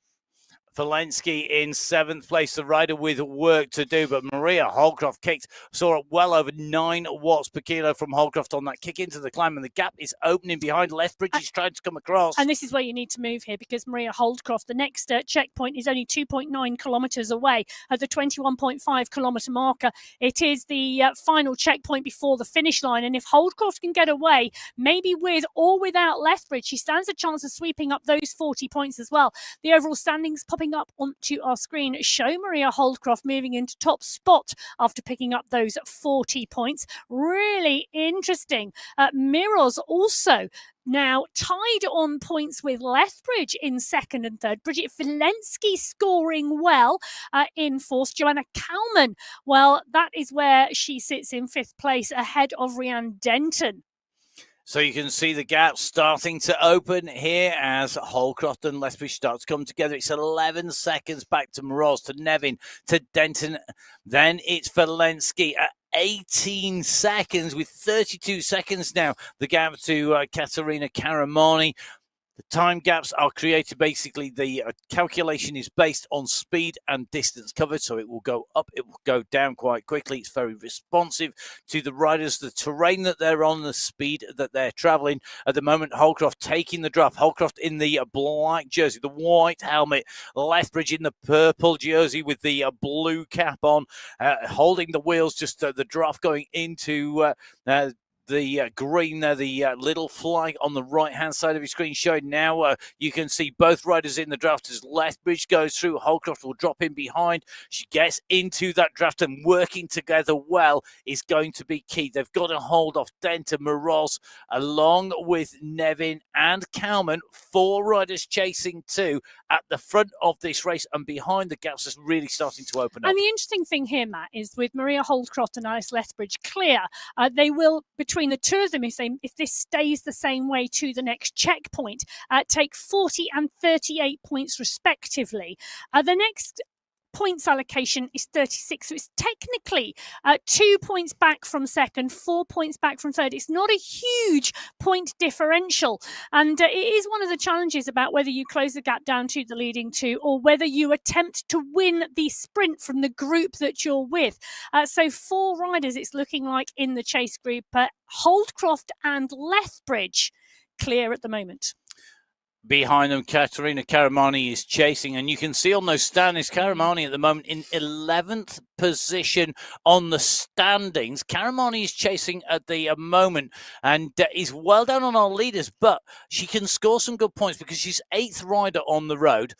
Valensky in 7th place, the rider with work to do, but Maria Holdcroft saw it well over 9 watts per kilo from Holdcroft on that kick into the climb, and the gap is opening behind. Lethbridge is trying to come across. And this is where you need to move here, because Maria Holdcroft, the next checkpoint is only 2.9 kilometres away at the 21.5 kilometre marker. It is the final checkpoint before the finish line, and if Holdcroft can get away, maybe with or without Lethbridge, she stands a chance of sweeping up those 40 points as well. The overall standings popping up onto our screen show Maria Holdcroft moving into top spot after picking up those 40 points. Really interesting. Miros also now tied on points with Lethbridge in 2nd and 3rd. Bridget Valensky scoring well in 4th. Joanna Kalman, well, that is where she sits in 5th place ahead of Rhiann Denton. So you can see the gap starting to open here as Holdcroft and Lethbridge start to come together. It's 11 seconds back to Moroz, to Nevin, to Denton. Then it's Valensky at 18 seconds with 32 seconds now. The gap to Katerina Karamani. The time gaps are created. Basically, the calculation is based on speed and distance covered. So it will go up, it will go down quite quickly. It's very responsive to the riders, the terrain that they're on, the speed that they're traveling. At the moment, Holdcroft taking the draft. Holdcroft in the black jersey, the white helmet. Lethbridge in the purple jersey with the blue cap on, holding the wheels, just the draft going into the green there, the little flag on the right-hand side of your screen showing now. You can see both riders in the draft as Lethbridge goes through. Holdcroft will drop in behind. She gets into that draft, and working together well is going to be key. They've got to hold off Denton, Moroz, along with Nevin and Kalman. 4 riders chasing 2 at the front of this race, and behind the gaps is really starting to open up. And the interesting thing here, Matt, is with Maria Holdcroft and Alice Lethbridge clear, they will, between the two of them, if this stays the same way to the next checkpoint, take 40 and 38 points respectively. The next points allocation is 36, so it's technically 2 points back from 2nd, 4 points back from 3rd. It's not a huge point differential, and it is one of the challenges about whether you close the gap down to the leading 2 or whether you attempt to win the sprint from the group that you're with. So 4 riders it's looking like in the chase group. Holdcroft and Lethbridge clear at the moment. Behind them, Katerina Karamani is chasing, and you can see on those standings, Karamani at the moment in 11th position on the standings. Karamani is chasing at the moment and is well down on our leaders, but she can score some good points because she's 8th rider on the road.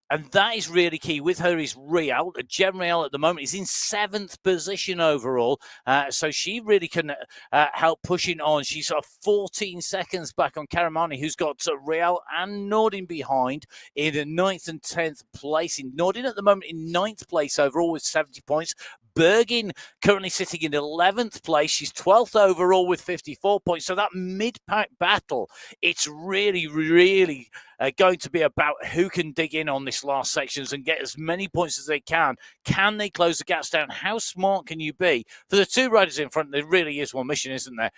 And that is really key. With her is Rial. Jem Rial at the moment is in 7th position overall. So she really can help pushing on. She's 14 seconds back on Karamani, who's got Rial and Nordin behind in 9th and 10th place. Nordin at the moment in 9th place overall with 70 points. Bergin currently sitting in 11th place. She's 12th overall with 54 points. So that mid-pack battle, it's really, really going to be about who can dig in on this last sections and get as many points as they can. Can they close the gaps down? How smart can you be? For the 2 riders in front, there really is one mission, isn't there?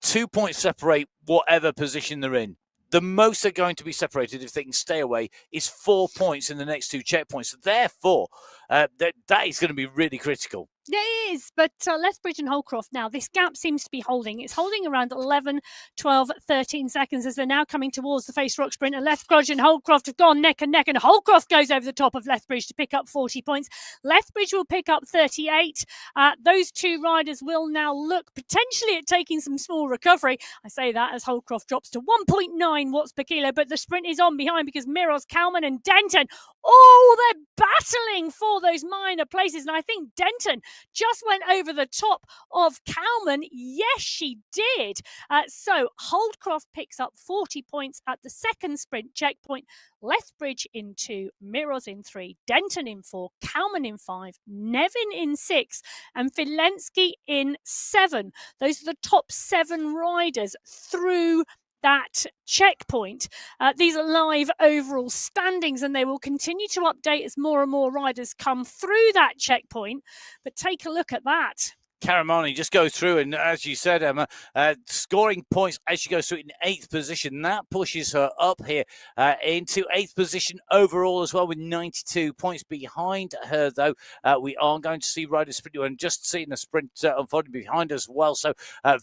2 points separate whatever position they're in. The most they're going to be separated, if they can stay away, is 4 points in the next 2 checkpoints. Therefore, that is going to be really critical. Yeah, it is, but Lethbridge and Holcroft now, this gap seems to be holding. It's holding around 11, 12, 13 seconds as they're now coming towards the face rock sprint. And Lethbridge and Holcroft have gone neck and neck, and Holcroft goes over the top of Lethbridge to pick up 40 points. Lethbridge will pick up 38. Those two riders will now look potentially at taking some small recovery. I say that as Holcroft drops to 1.9 watts per kilo, but the sprint is on behind because Miros, Kalman and Denton, they're battling for those minor places. And I think Denton just went over the top of Kalman. Yes, she did. So Holdcroft picks up 40 points at the second sprint checkpoint. Lethbridge in 2, Miros in 3, Denton in 4, Kalman in 5, Nevin in 6, and Filensky in 7. Those are the top 7 riders through that checkpoint. These are live overall standings, and they will continue to update as more and more riders come through that checkpoint. But take a look at that. Karamani just goes through, and as you said, Emma, scoring points as she goes through in 8th position. That pushes her up here into 8th position overall as well, with 92 points. Behind her, though, we are going to see riders sprint, and just seeing the sprint unfolding behind as well. So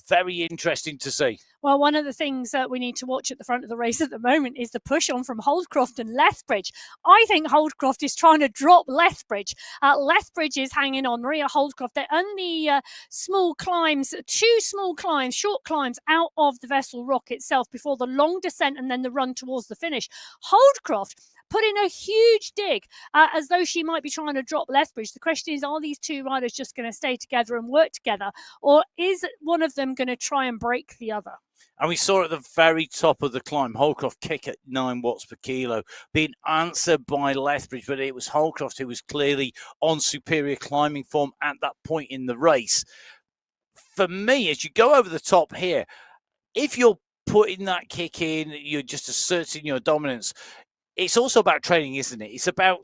very interesting to see. Well, one of the things that we need to watch at the front of the race at the moment is the push on from Holdcroft and Lethbridge. I think Holdcroft is trying to drop Lethbridge. Lethbridge is hanging on. Maria Holdcroft, they're only small climbs, 2 small climbs, short climbs out of the Vessel Rock itself before the long descent and then the run towards the finish. Holdcroft put in a huge dig as though she might be trying to drop Lethbridge. The question is, are these two riders just going to stay together and work together, or is one of them going to try and break the other? And we saw at the very top of the climb, Holcroft kick at 9 watts per kilo, being answered by Lethbridge, but it was Holcroft who was clearly on superior climbing form at that point in the race. For me, as you go over the top here, if you're putting that kick in, you're just asserting your dominance. It's also about training, isn't it? It's about,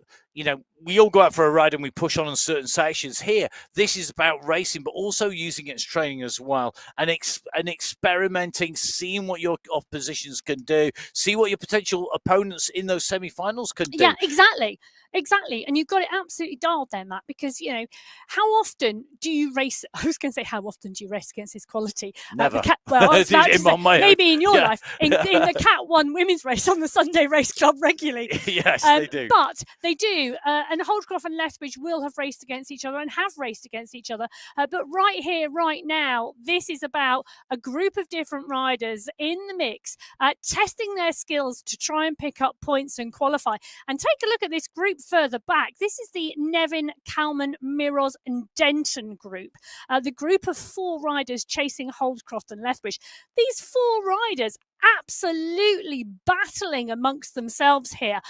we all go out for a ride and we push on certain sections. Here, this is about racing, but also using it as training as well, and experimenting, seeing what your oppositions can do, see what your potential opponents in those semi-finals can do. Yeah, exactly. And you've got it absolutely dialed there, Matt, because, how often do you race? I was going to say, how often do you race against this quality? Never. Maybe in your life. In the Cat 1 women's race on the Sunday Race Club regularly. Yes, they do. But they do. And Holdcroft and Lethbridge will have raced against each other and have raced against each other. But right here, right now, this is about a group of different riders in the mix, testing their skills to try and pick up points and qualify. And take a look at this group further back. This is the Nevin, Kalman, Miros and Denton group. The group of 4 riders chasing Holdcroft and Lethbridge. These 4 riders absolutely battling amongst themselves here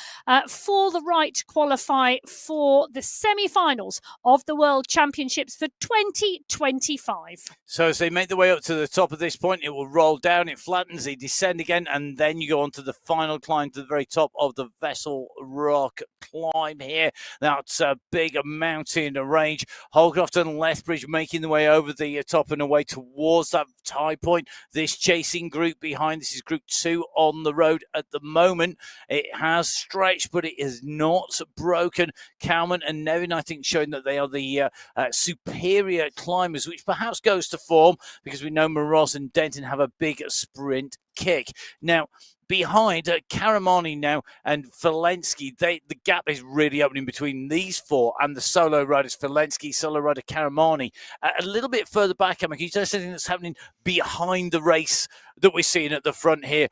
for the right to qualify for the semi-finals of the World Championships for 2025. So as they make their way up to the top of this point, it will roll down, it flattens, they descend again, and then you go on to the final climb to the very top of the Vessel Rock climb here. That's a big mountain range. Holcroft and Lethbridge making their way over the top and away towards that high point. This chasing group behind, this is Group 2 on the road at the moment. It has stretched, but it is not broken. Kalman and Nevin, I think, showing that they are the superior climbers, which perhaps goes to form because we know Miros and Denton have a big sprint kick. Now, behind Karamani now and Filensky, the gap is really opening between these 4 and the solo riders, Filensky, solo rider Karamani. A little bit further back, Emma, can you tell us anything that's happening behind the race that we're seeing at the front here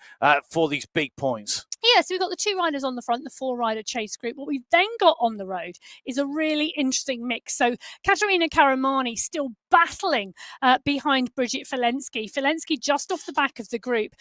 for these big points? Yeah, so we've got the 2 riders on the front, the 4-rider chase group. What we've then got on the road is a really interesting mix. So Katerina Karamani still battling behind Bridget Filensky. Filensky just off the back of the group,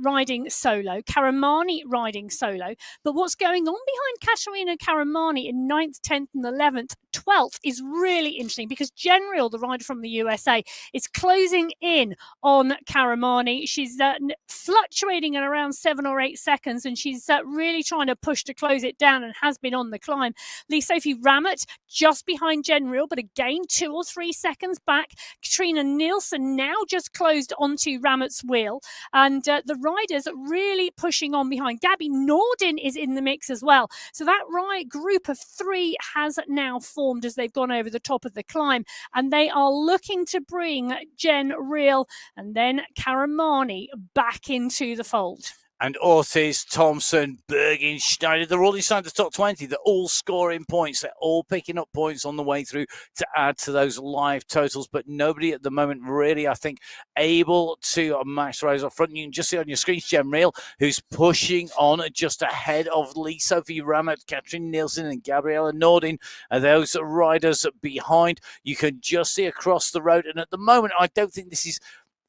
riding solo. Karamani riding solo. But what's going on behind Katerina Karamani in 9th, 10th and 11th, 12th is really interesting because General, the rider from the USA, is closing in on Karamani. She's fluctuating at around 7 or 8 seconds, and she's really trying to push to close it down and has been on the climb. Lee-Sophie Ramett just behind Jen Reel, but again 2 or 3 seconds back. Katrina Nielsen now just closed onto Ramett's wheel, and the riders really pushing on behind. Gabby Nordin is in the mix as well. So that group of 3 has now formed as they've gone over the top of the climb, and they are looking to bring Jen Reel and then Karamani back into the fold. And Ortiz, Thompson, Bergin, Schneider, they're all inside the top 20. They're all scoring points. They're all picking up points on the way through to add to those live totals. But nobody at the moment really, I think, able to match rise up front. You can just see on your screen, Jen Reel, who's pushing on just ahead of Lee-Sophie Ramett, Katrin Nielsen and Gabriella Nordin. Those riders behind, you can just see across the road. And at the moment, I don't think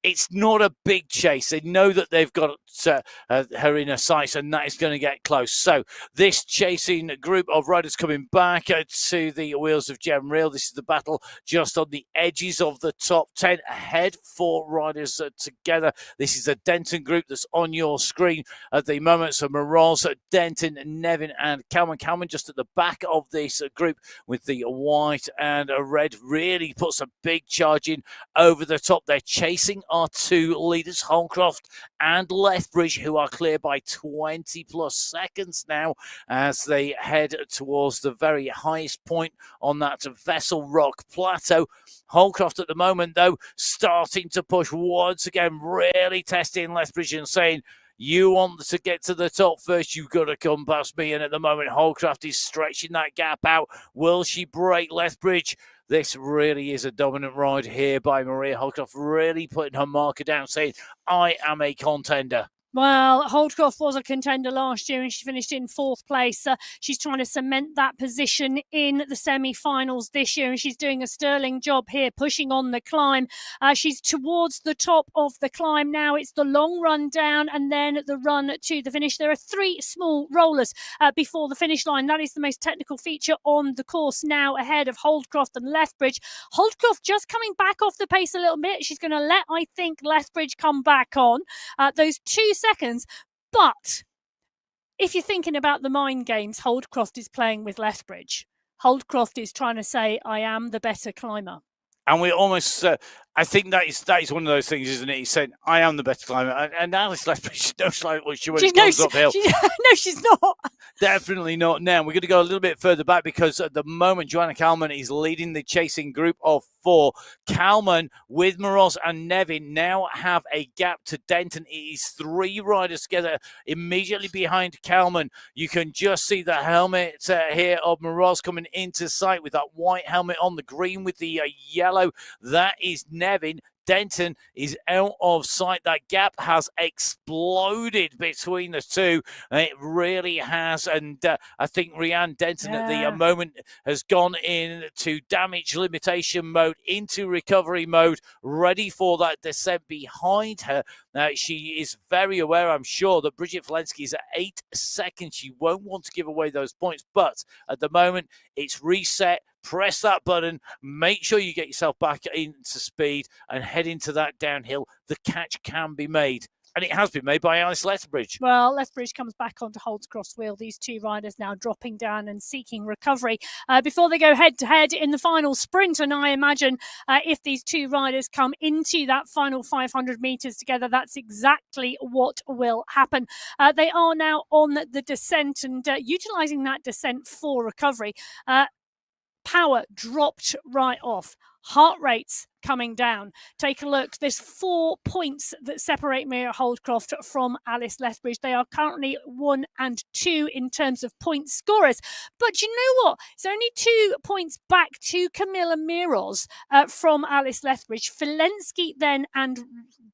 it's not a big chase. They know that they've got her in her sights, and that is going to get close. So this chasing group of riders coming back to the wheels of Jen Reel. This is the battle just on the edges of the top 10. Ahead 4 riders together. This is the Denton group that's on your screen at the moment. So Moroz, Denton, Nevin and Kalman. Kalman just at the back of this group with the white and red. Really puts a big charge in over the top. They're chasing our 2 leaders, Holcroft and Lethbridge, who are clear by 20 plus seconds now as they head towards the very highest point on that Vessel Rock Plateau. Holcroft at the moment, though, starting to push once again, really testing Lethbridge and saying, you want to get to the top first, you've got to come past me. And at the moment, Holcroft is stretching that gap out. Will she break Lethbridge? This really is a dominant ride here by Maria Holcroft, really putting her marker down, saying, I am a contender. Well, Holdcroft was a contender last year and she finished in 4th place. She's trying to cement that position in the semi-finals this year, and she's doing a sterling job here, pushing on the climb. She's towards the top of the climb now. It's the long run down and then the run to the finish. There are 3 small rollers before the finish line. That is the most technical feature on the course now, ahead of Holdcroft and Lethbridge. Holdcroft just coming back off the pace a little bit. She's going to let, I think, Lethbridge come back on. Those 2 seconds. But if you're thinking about the mind games Holdcroft is playing with Lethbridge, Holdcroft is trying to say, I am the better climber. And we almost, I think that is one of those things, isn't it? He said, I am the better climber. And Alice Lethbridge knows like what she goes uphill. No, she's not. Definitely not now. We're going to go a little bit further back because at the moment, Joanna Kalman is leading the chasing group of 4. Kalman with Moroz and Nevin now have a gap to Denton. It is 3 riders together immediately behind Kalman. You can just see the helmet here of Moroz coming into sight with that white helmet on the green with the yellow. That is Nevin. Denton is out of sight. That gap has exploded between the 2. It really has. And I think Rianne Denton at the moment has gone into damage limitation mode, into recovery mode, ready for that descent behind her. She is very aware, I'm sure, that Bridget Valensky is at 8 seconds. She won't want to give away those points. But at the moment, it's reset. Press that button, make sure you get yourself back into speed and head into that downhill. The catch can be made. And it has been made by Alice Lethbridge. Well, Lethbridge comes back onto Holdscroft's wheel. These 2 riders now dropping down and seeking recovery before they go head-to-head in the final sprint. And I imagine if these 2 riders come into that final 500 metres together, that's exactly what will happen. They are now on the descent and utilising that descent for recovery. Power dropped right off. Heart rates coming down. Take a look. There's 4 points that separate Mira Holdcroft from Alice Lethbridge. They are currently 1 and 2 in terms of point scorers. But you know what? It's only 2 points back to Camilla Miros from Alice Lethbridge. Filensky then and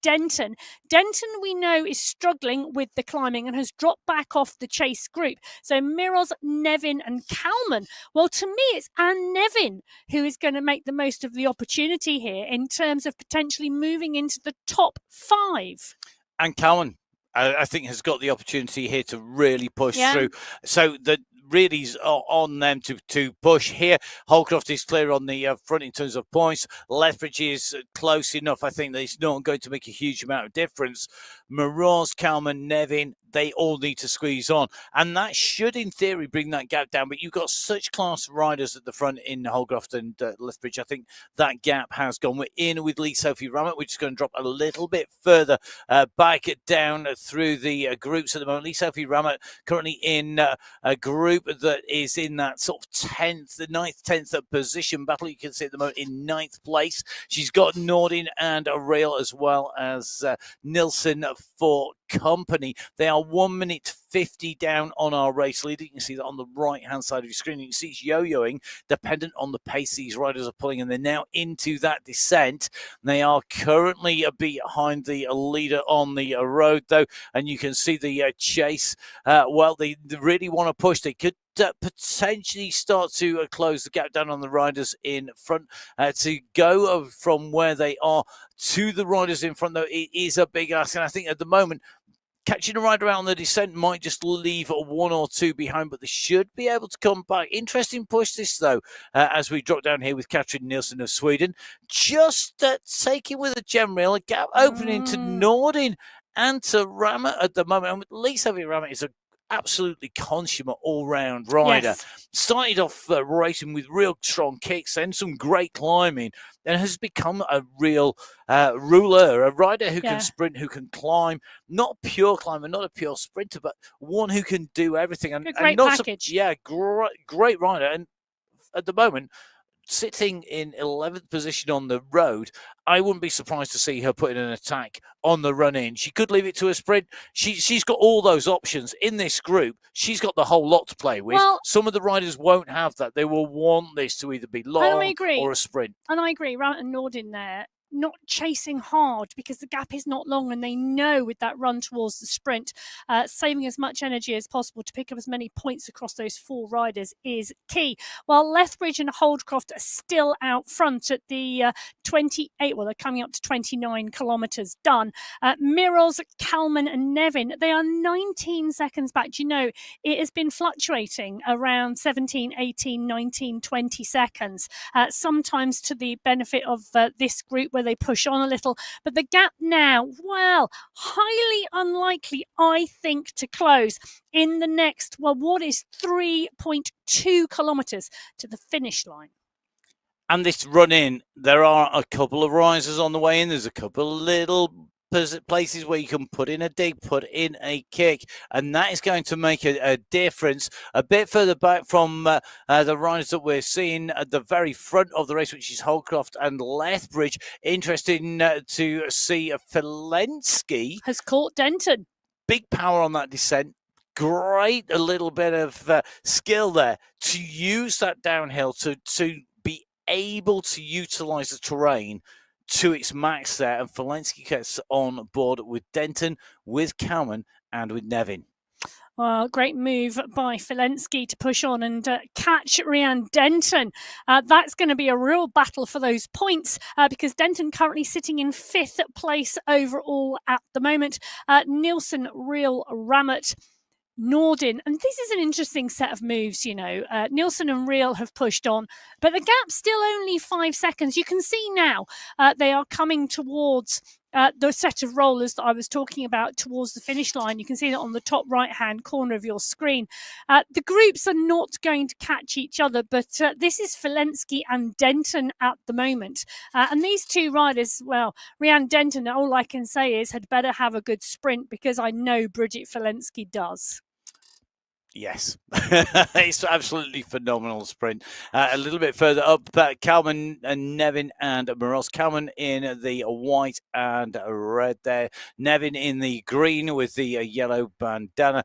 Denton. Denton, we know, is struggling with the climbing and has dropped back off the chase group. So Miros, Nevin and Kalman. Well, to me, it's Anne Nevin who is going to make the most of the opportunity here in terms of potentially moving into the top 5. And Kalman, I think, has got the opportunity here to really push through. So the really is on them to push here. Holcroft is clear on the front in terms of points. Lethbridge is close enough. I think that it's not going to make a huge amount of difference. Moroz, Kalman, Nevin, they all need to squeeze on. And that should, in theory, bring that gap down. But you've got such class riders at the front in Holcroft and Lethbridge. I think that gap has gone. We're in with Lee-Sophie Ramett, which is going to drop a little bit further back down through the groups at the moment. Lee-Sophie Ramett currently in a group that is in that sort of 10th, the 9th, 10th position battle. You can see at the moment in 9th place. She's got Nordin and Ariel as well as Nilsson for company. They are 1 minute 50 down on our race leader. You can see that on the right hand side of your screen. You can see it's yo-yoing dependent on the pace these riders are pulling, and they're now into that descent. They are currently behind the leader on the road though, and you can see the chase. Well, they really want to push. They could potentially start to close the gap down on the riders in front. To go from where they are to the riders in front, though, it is a big ask. And I think at the moment, catching a rider out on the descent might just leave one or two behind, but they should be able to come back. Interesting push this, though, as we drop down here with Katrin Nilsson of Sweden. Just taking with a gem reel, a gap opening to Nordin and to Ramett at the moment. And at least having Ramett is a absolutely consummate all-round rider. Yes. Started off racing with real strong kicks and some great climbing, and has become a real ruler, a rider who can sprint, who can climb. Not a pure climber, not a pure sprinter, but one who can do everything. And, a great and package. Great rider. And at the moment, sitting in 11th position on the road, I wouldn't be surprised to see her put in an attack on the run in. She could leave it to a sprint. She's got all those options in this group. She's got the whole lot to play with. Well, some of the riders won't have that. They will want this to either be long or a sprint. And I agree. Ramett and Nordin there, not chasing hard because the gap is not long, and they know with that run towards the sprint, saving as much energy as possible to pick up as many points across those four riders is key. While Lethbridge and Holdcroft are still out front at the 28, well, they're coming up to 29 kilometres done. Miros, Kalman and Nevin, they are 19 seconds back. Do you know, it has been fluctuating around 17, 18, 19, 20 seconds, sometimes to the benefit of this group where they push on a little. But the gap now, well, highly unlikely, I think, to close in the next, well, what is 3.2 kilometres to the finish line. And this run in, there are a couple of risers on the way in. There's a couple of little places where you can put in a dig, put in a kick, and that is going to make a difference. A bit further back from the riders that we're seeing at the very front of the race, which is Holdcroft and Lethbridge. Interesting to see Filensky has caught Denton. Big power on that descent. Great, a little bit of skill there to use that downhill to be able to utilize the terrain to its max there, and Filensky gets on board with Denton, with Kalman and with Nevin. Well, great move by Filensky to push on and catch Rhiann Denton. That's going to be a real battle for those points because Denton currently sitting in 5th place overall at the moment. Nilsson, Real, Ramett, Nordin, and this is an interesting set of moves, you know. Nilsson and Real have pushed on, but the gap's still only 5 seconds. You can see now they are coming towards the set of rollers that I was talking about towards the finish line. You can see that on the top right-hand corner of your screen. The groups are not going to catch each other, but this is Filensky and Denton at the moment. And these two riders, well, Rhiann Denton, all I can say is had better have a good sprint because I know Bridget Filensky does. Yes, it's absolutely phenomenal sprint. A little bit further up, Kalman and Nevin and Moros. Kalman in the white and red there. Nevin in the green with the yellow bandana.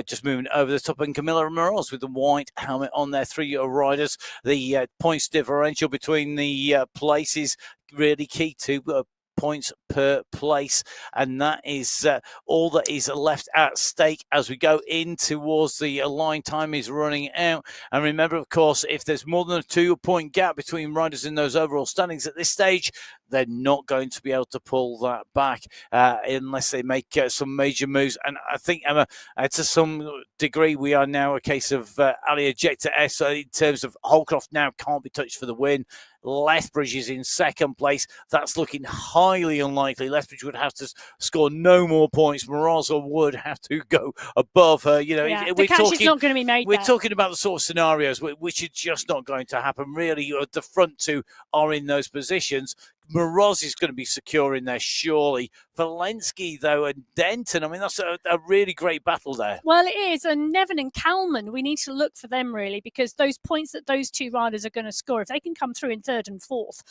Just moving over the top, and Camilla Moros with the white helmet on there. 3 riders. The points differential between the places really key to points per place, and that is all that is left at stake as we go in towards the line. Time is running out, and remember, of course, if there's more than a 2-point gap between riders in those overall standings at this stage, they're not going to be able to pull that back unless they make some major moves. And I think, Emma, to some degree, we are now a case of Ali ejector S in terms of Holcroft now can't be touched for the win. Lethbridge is in second place. That's looking highly unlikely. Lethbridge would have to score no more points. Moroza would have to go above her. You know, the catch is not going to be made. We're talking about the sort of scenarios which are just not going to happen. Really, the front two are in those positions. Moroz is going to be secure in there, surely. Valensky, though, and Denton, I mean, that's a really great battle there. Well, it is. And Nevin and Kalman, we need to look for them, really, because those points that those two riders are going to score, if they can come through in third and fourth,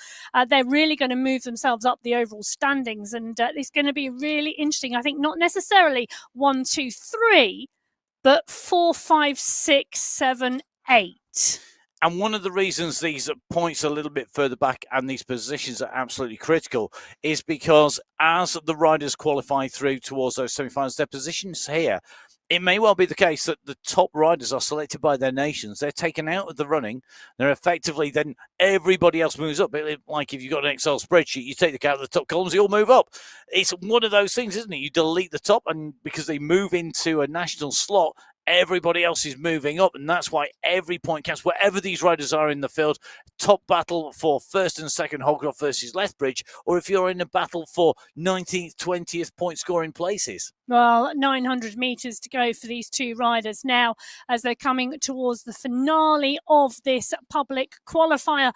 they're really going to move themselves up the overall standings. And it's going to be really interesting. I think not necessarily 1, 2, 3, but 4, 5, 6, 7, 8. And one of the reasons these points are a little bit further back and these positions are absolutely critical is because as the riders qualify through towards those semi-finals, their positions here, it may well be the case that the top riders are selected by their nations. They're taken out of the running. They're effectively, then everybody else moves up. Like if you've got an Excel spreadsheet, you take the count of the top columns, you all move up. It's one of those things, isn't it? You delete the top, and because they move into a national slot, everybody else is moving up, and that's why every point counts. Wherever these riders are in the field, top battle for first and second, Holcroft versus Lethbridge, or if you're in a battle for 19th, 20th point scoring places. Well, 900 metres to go for these two riders now as they're coming towards the finale of this public qualifier.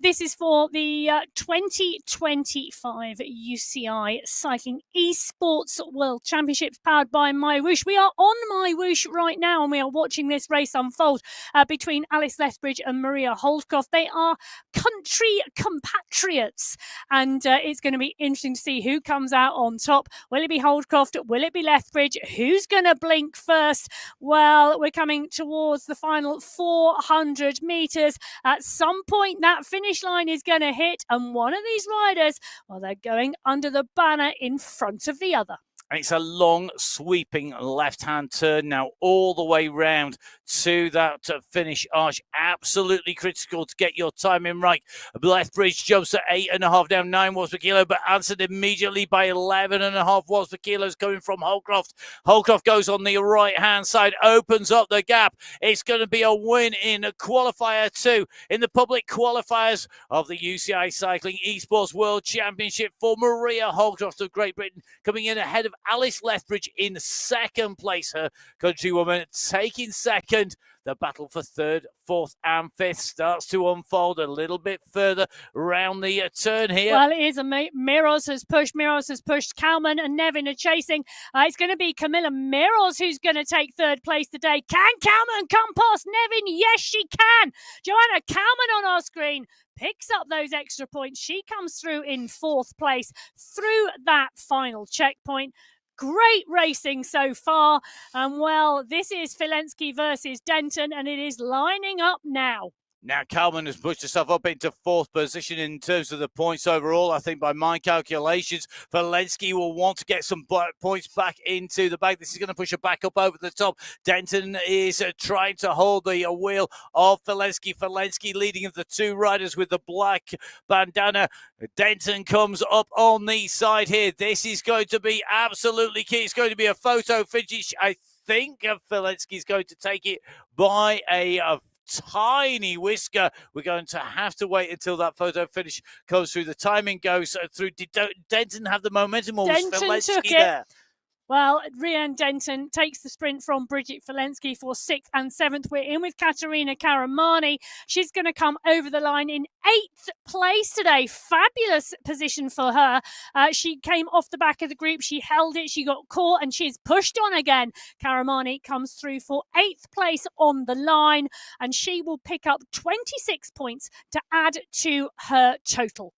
This is for the 2025 UCI Cycling Esports World Championships powered by MyWhoosh. We are on MyWhoosh right now and we are watching this race unfold between Alice Lethbridge and Maria Holcroft. They are country compatriots and it's going to be interesting to see who comes out on top. Will it be Holcroft? Will it be Lethbridge? Who's going to blink first? Well, we're coming towards the final 400 metres. At some point, that finish line is going to hit, and one of these riders, well, they're going under the banner in front of the other. And it's a long, sweeping left-hand turn now all the way round to that finish arch. Absolutely critical to get your timing right. Lethbridge jumps at 8.5 down 9 watts per kilo, but answered immediately by 11.5 watts per kilos coming from Holcroft. Holcroft goes on the right-hand side, opens up the gap. It's going to be a win in qualifier 2 in the public qualifiers of the UCI Cycling Esports World Championship for Maria Holcroft of Great Britain, coming in ahead of Alice Lethbridge in second place. Her countrywoman taking second. The battle for third, fourth and fifth starts to unfold a little bit further round the turn here. Well, it is. Miros has pushed. Kalman and Nevin are chasing. It's going to be Camilla Miros who's going to take third place today. Can Kalman come past Nevin? Yes, she can. Joanna Kalman on our screen picks up those extra points. She comes through in fourth place through that final checkpoint. Great racing so far. And well, this is Filensky versus Denton, and it is lining up now. Now, Kalman has pushed herself up into fourth position in terms of the points overall. I think by my calculations, Valensky will want to get some points back into the bag. This is going to push her back up over the top. Denton is trying to hold the wheel of Valensky. Valensky leading of the two riders with the black bandana. Denton comes up on the side here. This is going to be absolutely key. It's going to be a photo finish. I think Valensky's going to take it by a tiny whisker. We're going to have to wait until that photo finish comes through. The timing goes through. Did Denton have the momentum, or was Valensky there? Well, Rhiannon Denton takes the sprint from Bridget Filensky for 6th and 7th. We're in with Katerina Karamani. She's going to come over the line in 8th place today. Fabulous position for her. She came off the back of the group. She held it. She got caught and she's pushed on again. Karamani comes through for 8th place on the line and she will pick up 26 points to add to her total.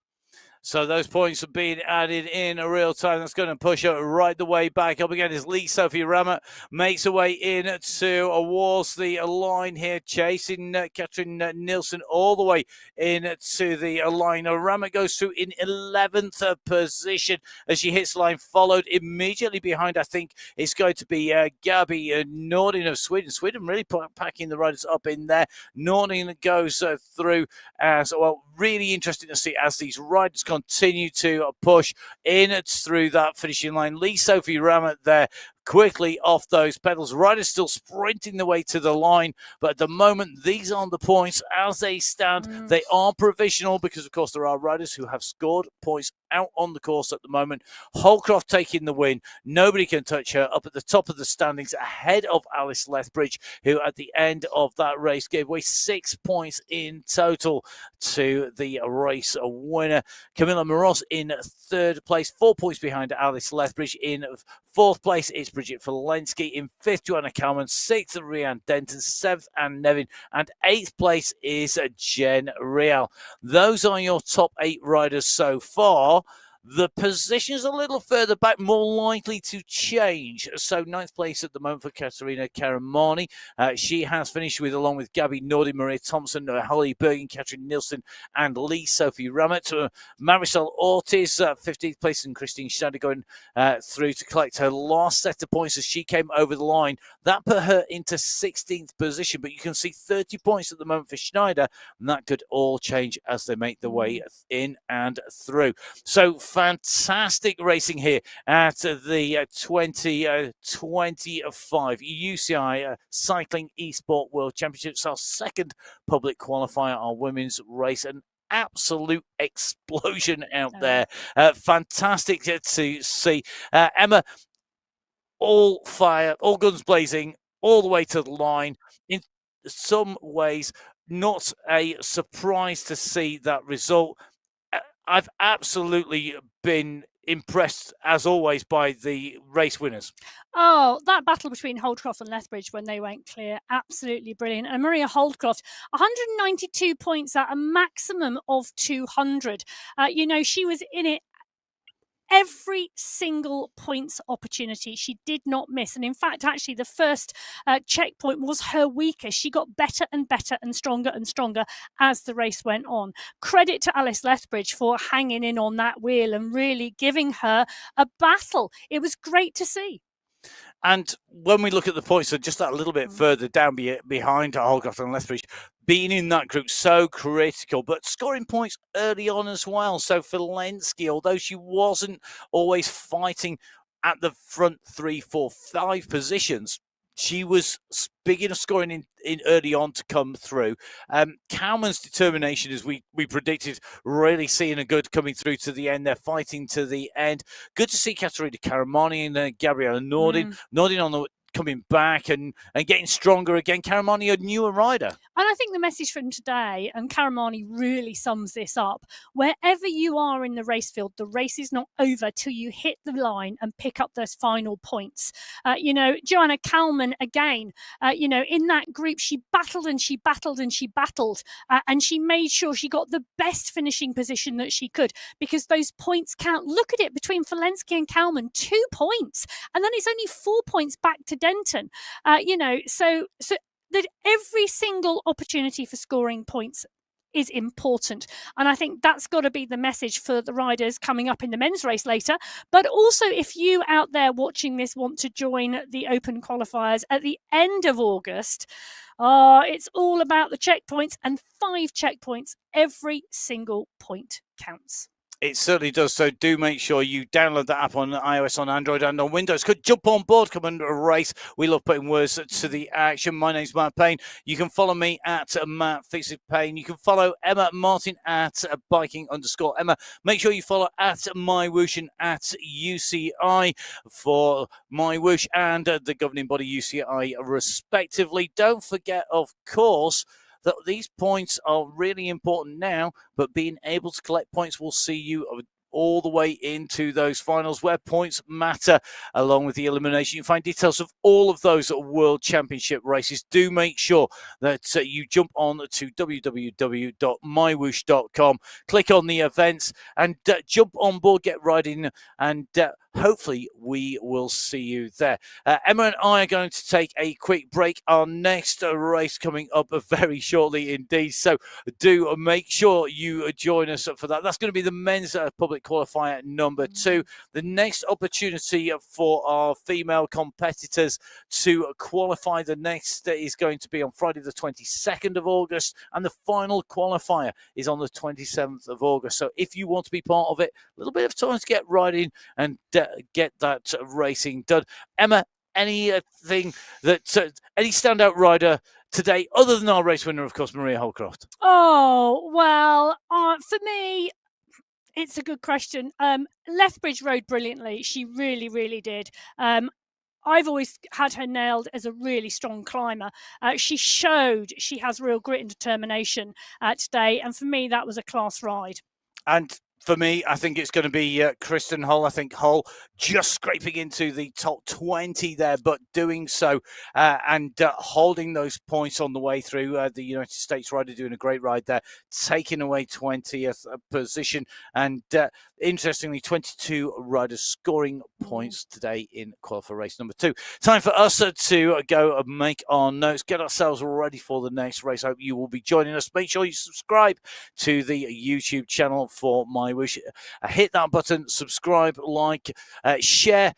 So those points are being added in a real time. That's going to push her right the way back up again as Lee Sophie Rammer makes her way in towards the line here, chasing Katrin Nielsen all the way into the line. Rammer goes through in 11th position as she hits the line, followed immediately behind. I think it's going to be Gabby Nordin of Sweden. Sweden really packing the riders up in there. Nordin goes through as well. really interesting to see as these riders continue to push in through that finishing line. Sophie Ramett there quickly off those pedals. Riders still sprinting the way to the line, but at the moment, these aren't the points as they stand. They are provisional because, of course, there are riders who have scored points out on the course at the moment. Holcroft taking the win. Nobody can touch her, up at the top of the standings, ahead of Alice Lethbridge, who at the end of that race gave away 6 points in total to the race winner. Camilla Moros in third place, 4 points behind Alice Lethbridge. In fourth place is Bridget Falensky. In fifth, Joanna Kalman. Sixth, Rianne Denton. Seventh, Anne Nevin. And eighth place is Jen Real. Those are your top 8 riders so far. The position's a little further back, more likely to change. So ninth place at the moment for Katerina Karamani. She has finished with, along with Gabby Nordy, Maria Thompson, Holly Bergen, Catherine Nielsen, and Sophie Ramett. Marisol Ortiz, 15th place, and Christine Schneider going through to collect her last set of points as she came over the line. That put her into 16th position, but you can see 30 points at the moment for Schneider, and that could all change as they make their way in and through. So fantastic racing here at the 2025 UCI Cycling Esports World Championships, our second public qualifier, our women's race. An absolute explosion out there. Fantastic to see. Emma, all fire, all guns blazing, all the way to the line. In some ways, not a surprise to see that result. I've absolutely been impressed, as always, by the race winners. Oh, that battle between Holdcroft and Lethbridge when they went clear, absolutely brilliant. And Maria Holdcroft, 192 points at a maximum of 200. She was in it every single points opportunity. She did not miss. And in fact, actually, the first checkpoint was her weakest. She got better and better and stronger as the race went on. Credit to Alice Lethbridge for hanging in on that wheel and really giving her a battle. It was great to see. And when we look at the points, so just that little bit further down behind Holcroft and Lethbridge, being in that group, so critical, but scoring points early on as well. So Falensky, although she wasn't always fighting at the front 3, 4, 5 positions, she was big enough scoring in early on to come through. Kalman's determination, as we predicted, really seeing a good coming through to the end. They're fighting to the end. Good to see Katerina Karamani and Gabriella Nordin. Nordin on the coming back and getting stronger again. Karamani, a newer rider. And I think the message from today, and Karamani really sums this up, wherever you are in the race field, the race is not over till you hit the line and pick up those final points. Joanna Kalman, again, in that group, she battled and she battled and she battled, and she made sure she got the best finishing position that she could, because those points count. Look at it, between Falensky and Kalman, 2 points, and then it's only 4 points back to Denton. So that every single opportunity for scoring points is important. And I think that's got to be the message for the riders coming up in the men's race later. But also, if you out there watching this want to join the Open Qualifiers at the end of August, it's all about the checkpoints, and 5 checkpoints. Every single point counts. It certainly does. So do make sure you download that app on iOS, on Android, and on Windows. Could jump on board, come and race. We love putting words to the action. My name's Matt Payne. You can follow me at Matt Fixit Payne. You can follow Emma Martin at biking_Emma. Make sure you follow at MyWhoosh and at UCI for MyWhoosh and the governing body UCI respectively. Don't forget, of course, that these points are really important now, but being able to collect points will see you all the way into those finals where points matter, along with the elimination. You can find details of all of those World Championship races. Do make sure that you jump on to www.mywhoosh.com, click on the events, and jump on board, get riding, and hopefully we will see you there. Emma and I are going to take a quick break. Our next race coming up very shortly indeed. So do make sure you join us for that. That's going to be the men's public qualifier number 2. The next opportunity for our female competitors to qualify, the next is going to be on Friday the 22nd of August, and the final qualifier is on the 27th of August. So if you want to be part of it, a little bit of time to get right in and get that racing done. Emma, anything that any standout rider today, other than our race winner, of course, Maria Holcroft? Oh, well, for me, it's a good question. Lethbridge rode brilliantly. She really, really did. I've always had her nailed as a really strong climber. She showed she has real grit and determination today. And for me, that was a class ride. And for me, I think it's going to be Kristen Hull. I think Hull just scraping into the top 20 there, but doing so and holding those points on the way through. The United States rider doing a great ride there, taking away 20th position. And interestingly, 22 riders scoring points today in qualifier race number 2. Time for us to go and make our notes, get ourselves ready for the next race. I hope you will be joining us. Make sure you subscribe to the YouTube channel for MyWhoosh. Hit that button, subscribe, like, share.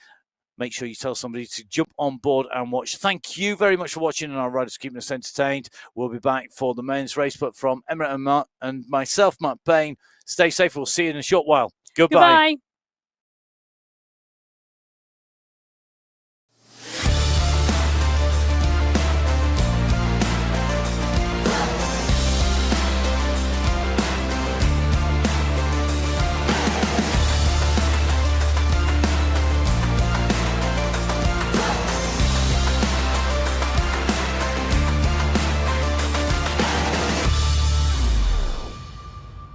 Make sure you tell somebody to jump on board and watch. Thank you very much for watching, and our riders keeping us entertained. We'll be back for the men's race, but from Emma and myself, Matt Bain, stay safe. We'll see you in a short while. Goodbye.